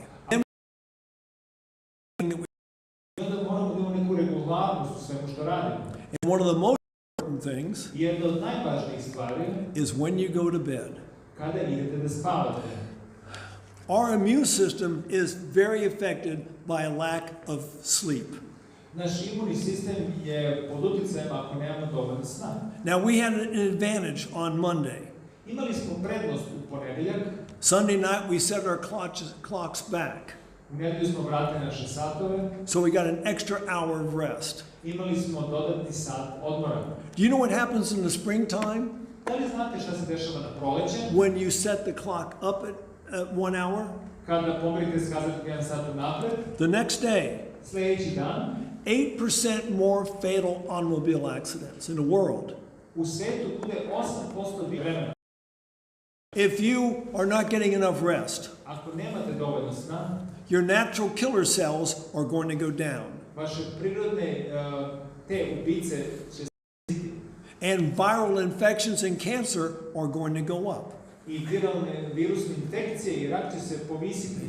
I onda moramo da imamo neku regularnost u svemu što radimo. And one of the most important things Jedna od najvažnijih stvari is when you go to bed. kada idete da spavate. Our immune system is very affected by a lack of sleep. Naš imunni sistem je pod utjecajem ako nemamo dovoljno sna. Now, we had an advantage on Monday. Imali smo prednost u ponedeljak, Sunday night, we set our clocks back. u nedelju smo vratili naše satove, So we got an extra hour of rest. imali smo dodatni sat odmora. Do you know what happens in the springtime? Da li znate šta se dešava na proleće? When you set the clock up at 1 hour, Kada pomerite skazati 1 sat unapred, the next day, sljedeći dan, 8% more fatal automobile accidents in the world. u svijetu bude 8% više vremena. If you are not getting enough rest, Ako nemate dovoljno sna, your natural killer cells are going to go down. vaše prirodne te ubice će And viral infections and cancer are going to go up. i virusne infekcije i rak će se povisiti.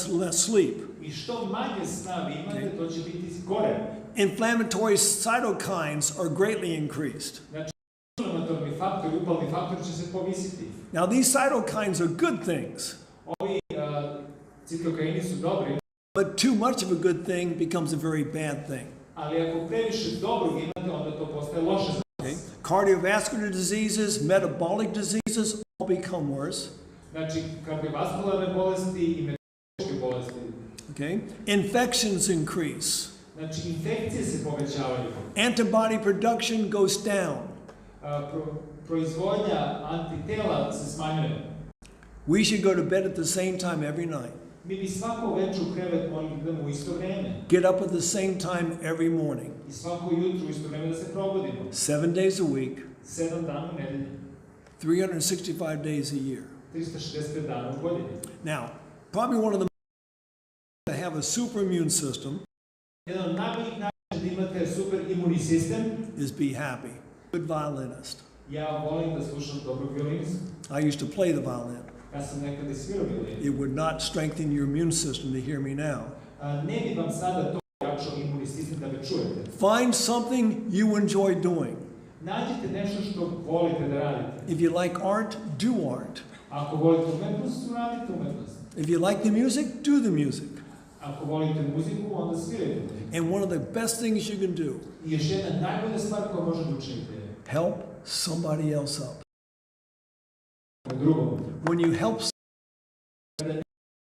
Less sleep. I što manje sna vi imate, to će biti gore. Inflammatory cytokines are greatly increased. Znači, inflamatorni faktor, upalni faktor će se povisiti. Now, these cytokines are good things, Ovi citokaini su dobri, but too much of a good thing becomes a very bad thing. ali ako previše dobrog imate, onda to postaje loše za Okay? vas. Cardiovascular diseases, metabolic diseases all become worse. Znači, kardiovaskularne bolesti i metaboličke bolesti. Okay? Infections increase. Znači, infekcije se povećavaju. Antibody production goes down. Proizvodnja antitela se smanjuje. We should go to bed at the same time every night. Mi bi svako večer u krevet morali da idemo u isto vreme. Get up at the same time every morning. I svako jutro u isto vreme da se probudimo. 7 days a week, 7 dana u nedelji, 365 days a year. 365 dana u godini. Now, probably one of the to have a super immune system Jedan od najboljih načina da imate super imunni sistem, is be happy. Good violinist. ja volim da slušam dobrog violinistu. I used to play the violin. Ja sam nekada svirao violin. It would not strengthen your immune system to hear me now. Ne bi vam sada to jačao imunni sistem da me čujete. Find something you enjoy doing. Nađite nešto što volite da radite. If you like art, do art. Ako volite umetnost, radite umetnost. If you like the music, do the music. Ako volite muziku, onda svirajte. And one of the best things you can do, I još jedna najbolja stvar koju možete učiniti je help somebody else up. drugom. When you help, Kada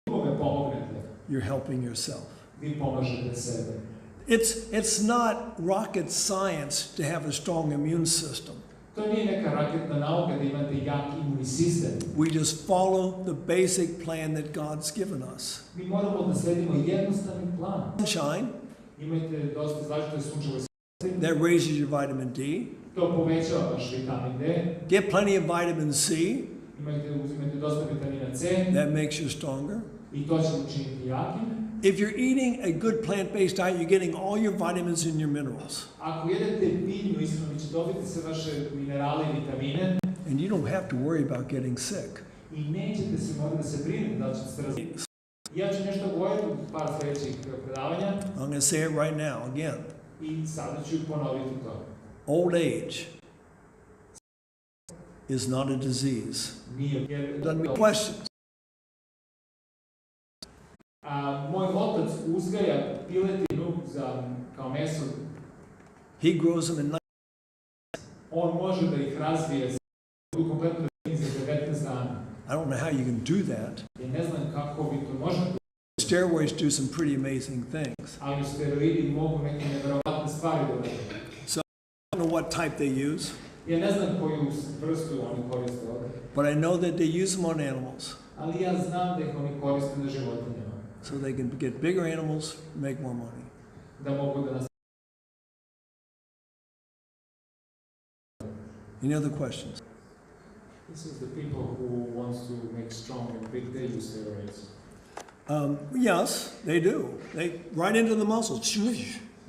drugome pomognete, you're helping yourself. vi pomažete sebe. It's not rocket science to have a strong immune system. To nije neka raketna nauka da imate jak imunni sistem. We just follow the basic plan that God's given us. Mi moramo da sledimo jednostavni plan. Sunshine, Imate dosta zaštite sunčeve svjetlosti, that raises your vitamin D. to povećava vaš vitamin D. Get plenty of vitamin C, Uzimate dosta vitamina C that makes you stronger. i to će učiniti jakim. If you're eating a good plant-based diet, you're getting all your vitamins and your minerals. Ako jedete biljnu ishranu, vi ćete dobiti sve vaše minerale i vitamine. And you don't have to worry about getting sick. I nećete se morati da se brinete da li ćete se razvijeti. Ja ću nešto govoriti u par sljedećih predavanja. I'm going to say it right now again. I sada ću ponoviti to. Old age is not a disease. Doesn't be questions. Moj otac uzgaja piletinu kao meso. He grows them in 9. On može da ih razvije u kompletnoj za 19 dana. I don't know how you can do that. Ja ne znam kako vi to možete. Steroids do some pretty amazing things. Ali steroidi mogu neke neverovatne stvari da rade. So I don't know what type they use. Ja ne znam koju vrstu oni koriste ovdje. But I know that they use them on animals. Ali ja znam da ih oni koriste na životinjama. So they can get bigger animals, make more money. Da mogu da nas... Any other questions? This is the people who wants to make strong and big, they use steroids. Yes, they do. They right into the muscles.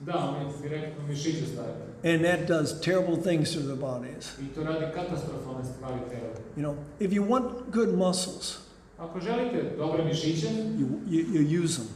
Da, oni direktno mišiće stavljaju. And that does terrible things to their bodies. I to radi katastrofalne stvari tela. You know, if you want good muscles, Ako želite dobre mišiće, you use them.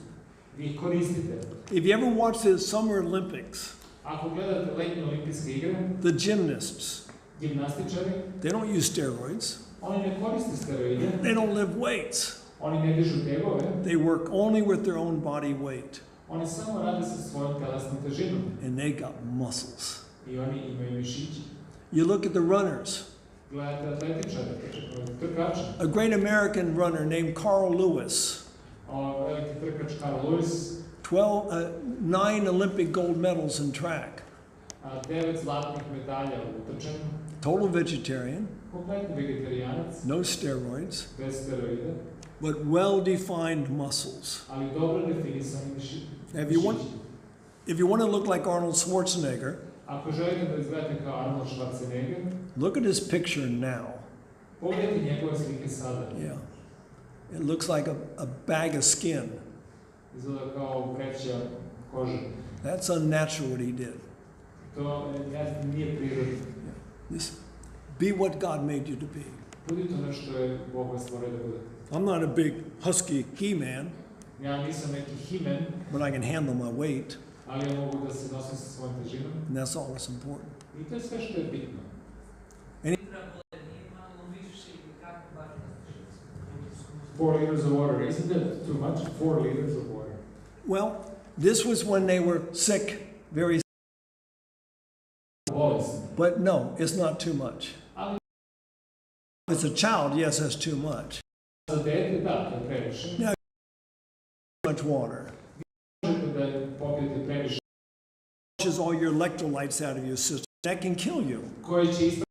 vi ih koristite. If you ever watch the Summer Olympics, Ako gledate letnje olimpijske igre, the gymnasts, gimnastičari, they don't use steroids. oni ne koriste steroide, They don't lift weights. oni ne dižu tegove, They work only with their own body weight. oni samo rade sa svojom telesnom težinom. And they got muscles. I oni imaju mišiće. You look at the runners. Gledate atletičare, trkače. A great American runner named Carl Lewis. Veliki trkač Carl Lewis. 9 Olympic gold medals in track. 9 zlatnih medalja u trčanju. Total vegetarian. Kompletni vegetarijanac. No steroids. Bez steroida. But well-defined muscles. Ali dobro definisani mišići. If you want to look like Arnold Schwarzenegger, Ako želite da izgledate kao Arnold Schwarzenegger, look at his picture now. pogledajte njegove slike sada. Yeah. It looks like a bag of skin. Izgleda kao vreća kože. That's unnatural what he did. To nije prirodno. Just be what God made you to be. Budite ono što je Bog vas stvorio da budete. I'm not a big husky he-man, Ja nisam neki himen, but I can handle my weight, ali ja mogu da se nosim sa svojim težinom. and that's all that's important. I to je sve što je bitno. 4 liters of water. Isn't that too much? 4 liters of water. Well, this was when they were sick, very sick. Bolest. But no, it's not too much. Ali If it's a child, yes, that's too much. za dete, da, to je previše. Now, much water. Možete da popijete previše. Pushes all your electrolytes out of your system. That can kill you. Koji će isto...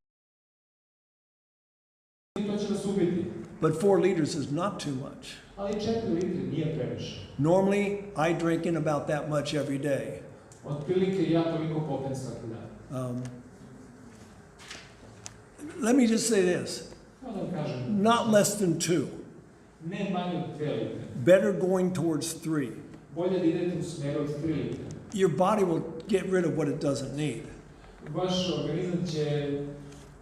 I to će vas ubiti. But 4 liters is not too much. Ali 4 litri nije previše. Normally, I drink in about that much every day. Otprilike ja toliko popijem svaki dan. Let me just say this. Da vam kažem, Not less than 2. ne manje od 2 litre. Better going towards 3. Bolje da idete u smjeru od 3 litre. Your body will get rid of what it doesn't need. Vaš organizam će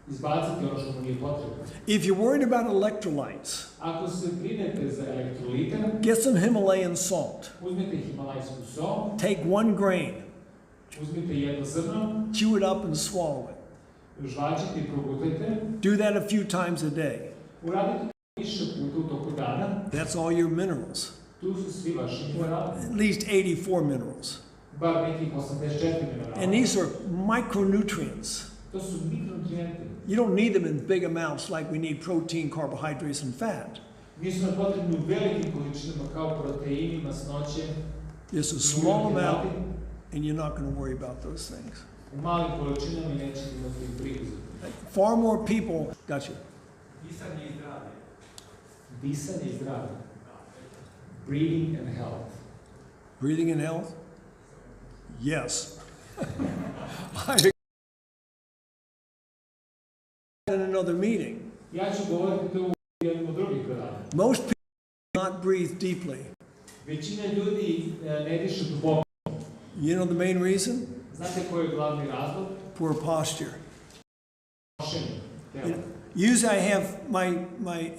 izbaciti ono što mu nije potrebno. If you're worried about electrolytes, Ako se brinete za elektrolite, get some Himalayan salt. uzmite himalajsku sol, Take 1 grain, uzmite jedno zrno, chew it up and swallow it. žvačite i progutajte. Do that a few times a day. Uradite to više puta u toku dana. That's all your minerals. Tu su svi vaši minerali. At least 84 minerals. Bar nekih 84 minerala. And these are micronutrients. To su mikronutrijenti. You don't need them in big amounts like we need protein, carbohydrates, and fat. Nisu nam potrebni u velikim količinama kao proteini, masnoće. It's a small amount, and you're not going to worry about those things. U malim količinama i nećete imati brigu. Far more people, gotcha. Disanje i zdravlje. Disanje i zdravlje. Breathing and health. Breathing and health? Yes. In another meeting. Ja ću govoriti to u jednom od drugih predavanja. Most people do not breathe deeply. Većina ljudi ne diše duboko. You know the main reason? Znate koji je glavni razlog? Poor posture. Nošenje. Usually I have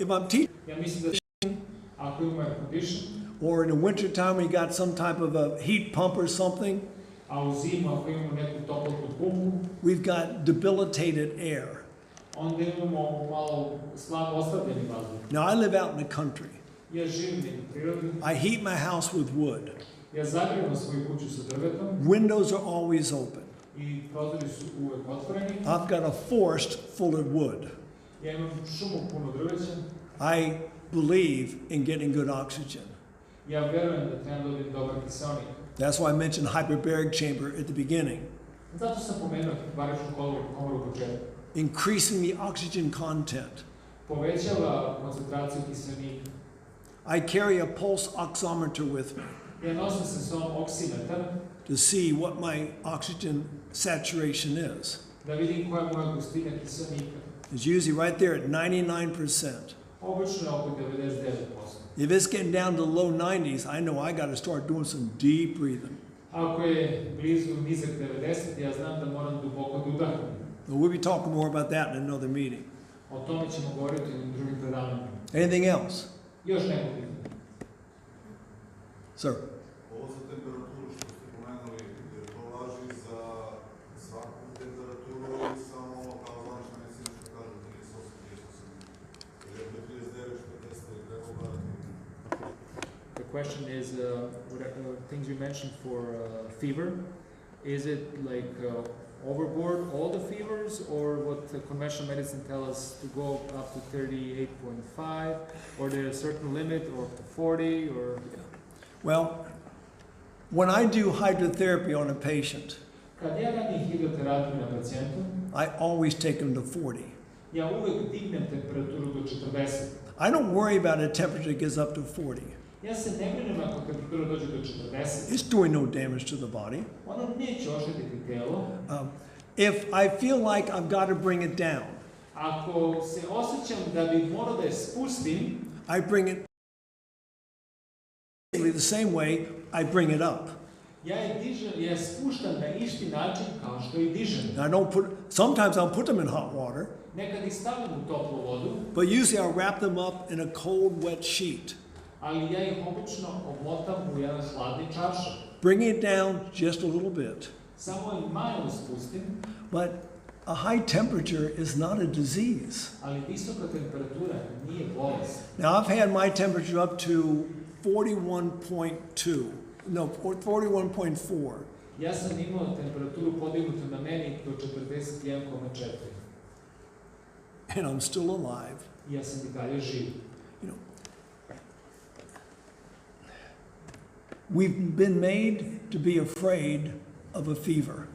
if I'm teaching, Ja mislim da ako imamo air condition, or in the winter time we got some type of a heat pump or something, a u zimu ako imamo neku toplotnu pumpu, we've got debilitated air. onda imamo malo slabo oslabljeni vazduh. Now I live out in the country. Ja živim u prirodi, I heat my house with wood. ja zagrevam svoju kuću sa drvetom Windows are always open. i prozori su uvek otvoreni. I've got a forest full of wood. Ja imam šumu puno drveća. I believe in getting good oxygen. Ja verujem da treba dobijem dobar kiseonik. That's why I mentioned hyperbaric chamber at the beginning. Zato sam pomenuo baričnu komoru u početku. Increasing the oxygen content. Povećava koncentraciju kiseonika. I carry a pulse oximeter with me Ja nosim sa sobom oksimetar to see what my oxygen saturation is. da vidim koja je moja gustina kiseonika. It's usually right there at 99%. Obično je oko 99%. If it's getting down to low 90s, I know I got to start doing some deep breathing. Ako je blizu nizak 90, ja znam da moram duboko da udahnem. But we'll be talking more about that in another meeting. O tome ćemo govoriti u drugim predavanjima. Anything else? Još neko pitanje. Sir? Ovo za temperaturu što ste pomenuli, jer to važi za svaku temperaturu ili samo kao zvanična medicina što kažu 38, 38. Jer do 39 što testa je treba gledati. The question is, things you mentioned for fever, is it like overboard all the fevers, or what the conventional medicine tells us to go up to 38.5, or there's a certain limit, or 40, or? Well, when I do hydrotherapy on a patient, Kad ja radim hidroterapiju na pacijentu, I always take them to 40. ja uvek dignem temperaturu do 40. I don't worry about a temperature that gets up to 40. Ja se ne brinem ako temperatura dođe do 40. It's doing no damage to the body. Ona neće oštetiti telo. If I feel like I've got to bring it down, Ako se osjećam da bi morao da je spustim, I bring it the same way I bring it up. ja je spuštam na isti način kao što i dižem. Sometimes I'll put them in hot water, Nekad ih stavim u toplu vodu, but usually I'll wrap them up in a cold, wet sheet. ali ja ih obično omotam u jedan hladni čaršaf. Bring it down just a little bit. Samo im malo spustim, But a high temperature is not a disease. ali visoka temperatura nije bolest. Now I've had my temperature up to 41.4. Ja sam imao temperaturu podignutu na meni do 41,4. And I'm still alive. I ja sam i dalje živ. You know, we've been made to be afraid of a fever.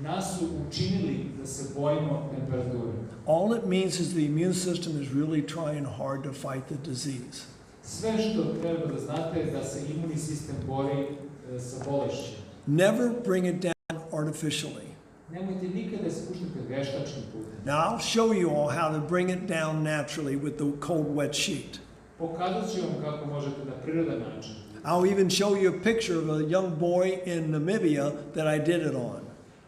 Nas su učinili da se bojimo temperature. All it means is the immune system is really trying hard to fight the disease. Sve što treba da znate je da se imuni sistem bori sa bolešću. Never bring it down artificially. Nemojte nikada spuštati veštačkim putem. Now I'll show you all how to bring it down naturally with the cold wet sheet. Pokazat ću vam kako možete na prirodan način. I'll even show you a picture of a young boy in Namibia that I did it on.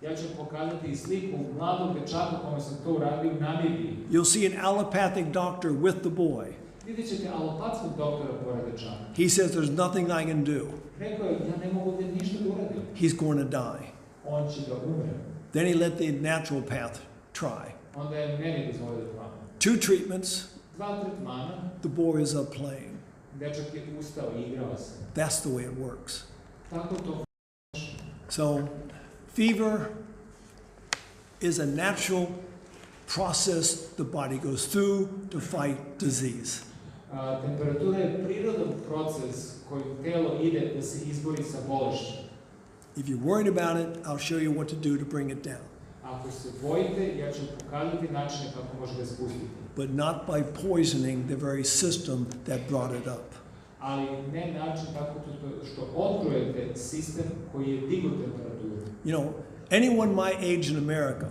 Ja ću pokazati i sliku mladog dečaka kome sam to uradio u Namibiji. You'll see an allopathic doctor with the boy. Vidjet ćete alopatskog doktora pored dečaka. He says there's nothing I can do. Rekao je, ja ne mogu da ništa da uradim. He's going to die. On će da umre. Then he let the naturopath try. Onda je meni dozvolio da probam. 2 treatments, 2 tretmana, the boy is up playing. dečak je ustao i igrao se. That's the way it works. Tako to. So, fever is a natural process the body goes through to fight disease. Temperatura je prirodan proces kojim telo ide da se izbori sa bolešću. If you're worried about it, I'll show you what to do to bring it down. Ako se bojite, ja ću pokazati načine kako možete spustiti. But not by poisoning the very system that brought it up. Ali ne način tako što odgrujete sistem koji je digao temperaturu. You know, anyone my age in America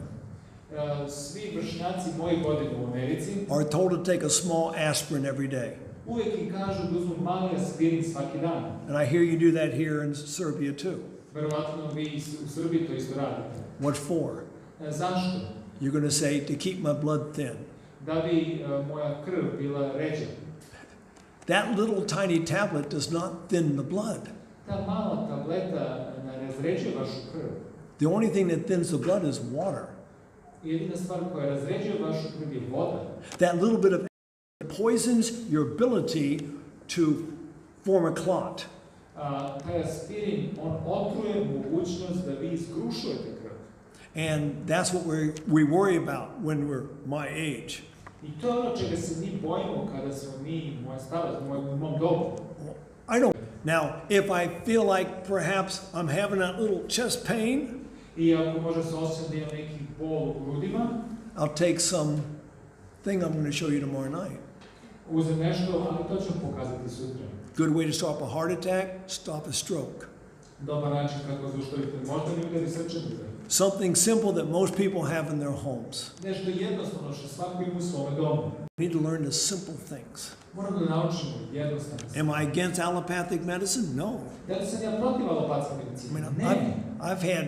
Svi vršnjaci moje godine u Americi are told to take a small aspirin every day. uvijek im kažu da uzmu mali aspirin svaki dan. And I hear you do that here in Serbia too. Verovatno vi u Srbiji to isto radite. What for? Zašto? You're going to say to keep my blood thin. da bi moja krv bila ređa. That little tiny tablet does not thin the blood. Ta mala tableta ne razređuje vašu krv. The only thing that thins the blood is water. Jedina stvar koja razređuje vašu krv je voda. That little bit of poisons your ability to form a clot. Taj aspirin, on otruje mogućnost da vi izgrušujete krv. And that's what we worry about when we're my age. I to je ono čega se mi bojimo kada smo mi, moja starost, u mom dobu. I don't. Now, if I feel like perhaps I'm having that little chest pain, I ako može se osjećati da imam neki bol u grudima, I'll take some thing I'm going to show you tomorrow night. uzem nešto, ali to ću pokazati sutra. Good way to stop a heart attack, stop a stroke. Dobar način kako zaustavite moždani udar i srčani udar. Something simple that most people have in their homes. Nešto jednostavno što svako ima u svome domu. We need to learn the simple things. Moramo da naučimo jednostavno. Am I against allopathic medicine? No. Da li sam ja protiv alopatske I medicine? mean, Ne. I've had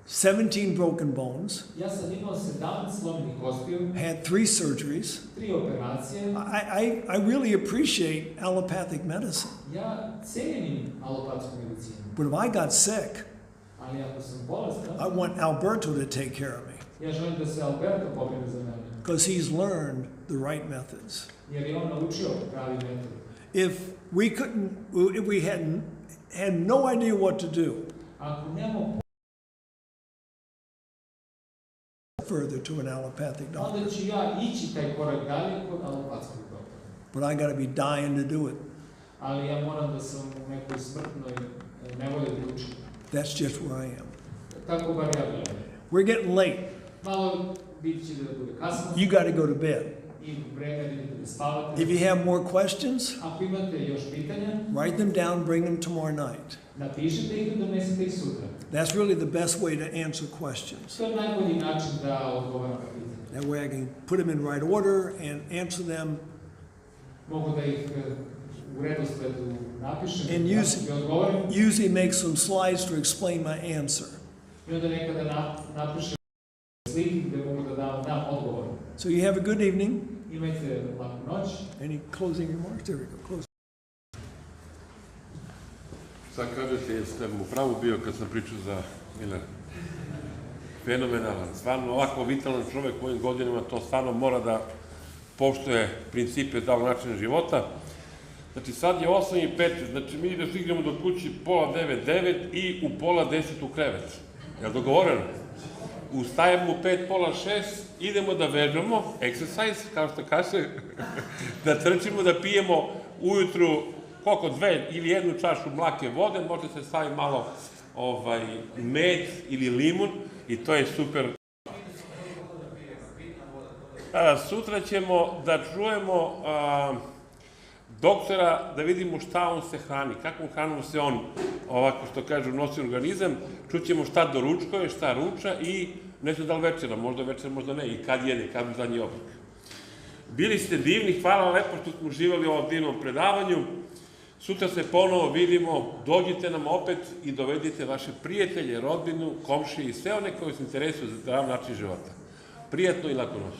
17 broken bones, Ja sam imao 17 slomljenih kostiju, had 3 surgeries. 3 operacije. I really appreciate allopathic medicine. Ja cenim alopatsku medicinu. But if I got sick, Ali ako sam bolestan, I want Alberto to take care of me ja želim da se Alberto pobrine za mene. because he's learned the right methods. Jer je on naučio pravi metod. If we had no idea what to do, Ako nemamo further to an allopathic doctor. onda ću ja ići taj korak dalje kod alopatskog doktora. But I got to be dying to do it. Ali ja moram da sam u nekoj smrtnoj nevolji da učim. That's just where I am. Tako bar ja gledam. We're getting late. Malo bit će da bude kasno You got to go to bed. i vreme da idete da spavate. If you have more questions, Ako imate još pitanja, write them down, bring them tomorrow night. napišite ih i donesite ih sutra. That's really the best way to answer questions. To je najbolji način da odgovaram na pitanje. That way I can put them in right order and answer them Mogu da ih u redosledu napišem and i odgovorim. usually make some slides to explain my answer. I onda nekada napišem slike gde mogu da dam odgovor. So you have a good evening. Imajte laku noć. Any closing remarks? There we go. Close. Sad kažete, jeste mu pravu bio kad sam pričao za Milera. Fenomenalan, stvarno ovako vitalan čovjek u ovim godinama, to stvarno mora da poštuje principe zdravog načina života. Znači sad je 8:15, znači mi da stignemo do kući 8:30, 9 i u 9:30 u krevet. Je li dogovoreno? Ustajemo u 5:30, idemo da vežemo, exercise, kao što kaže, da trčimo, da pijemo ujutru koliko 2 ili 1 čašu mlake vode, možda se stavi malo med ili limun i to je super. Sutra ćemo da čujemo doktora, da vidimo šta on se hrani, kakvom hranom se on, ovako što kažu, nosi organizam, čućemo šta doručkuje, šta ruča i ne znam da li večera, možda večera, možda ne, i kad jede, kad u zadnji obrok. Bili ste divni, hvala vam lepo što smo uživali u ovom divnom predavanju. Sutra se ponovo vidimo, dođite nam opet i dovedite vaše prijatelje, rodbinu, komšije i sve one koji se interesuju za zdrav način života. Prijatno i laku noć.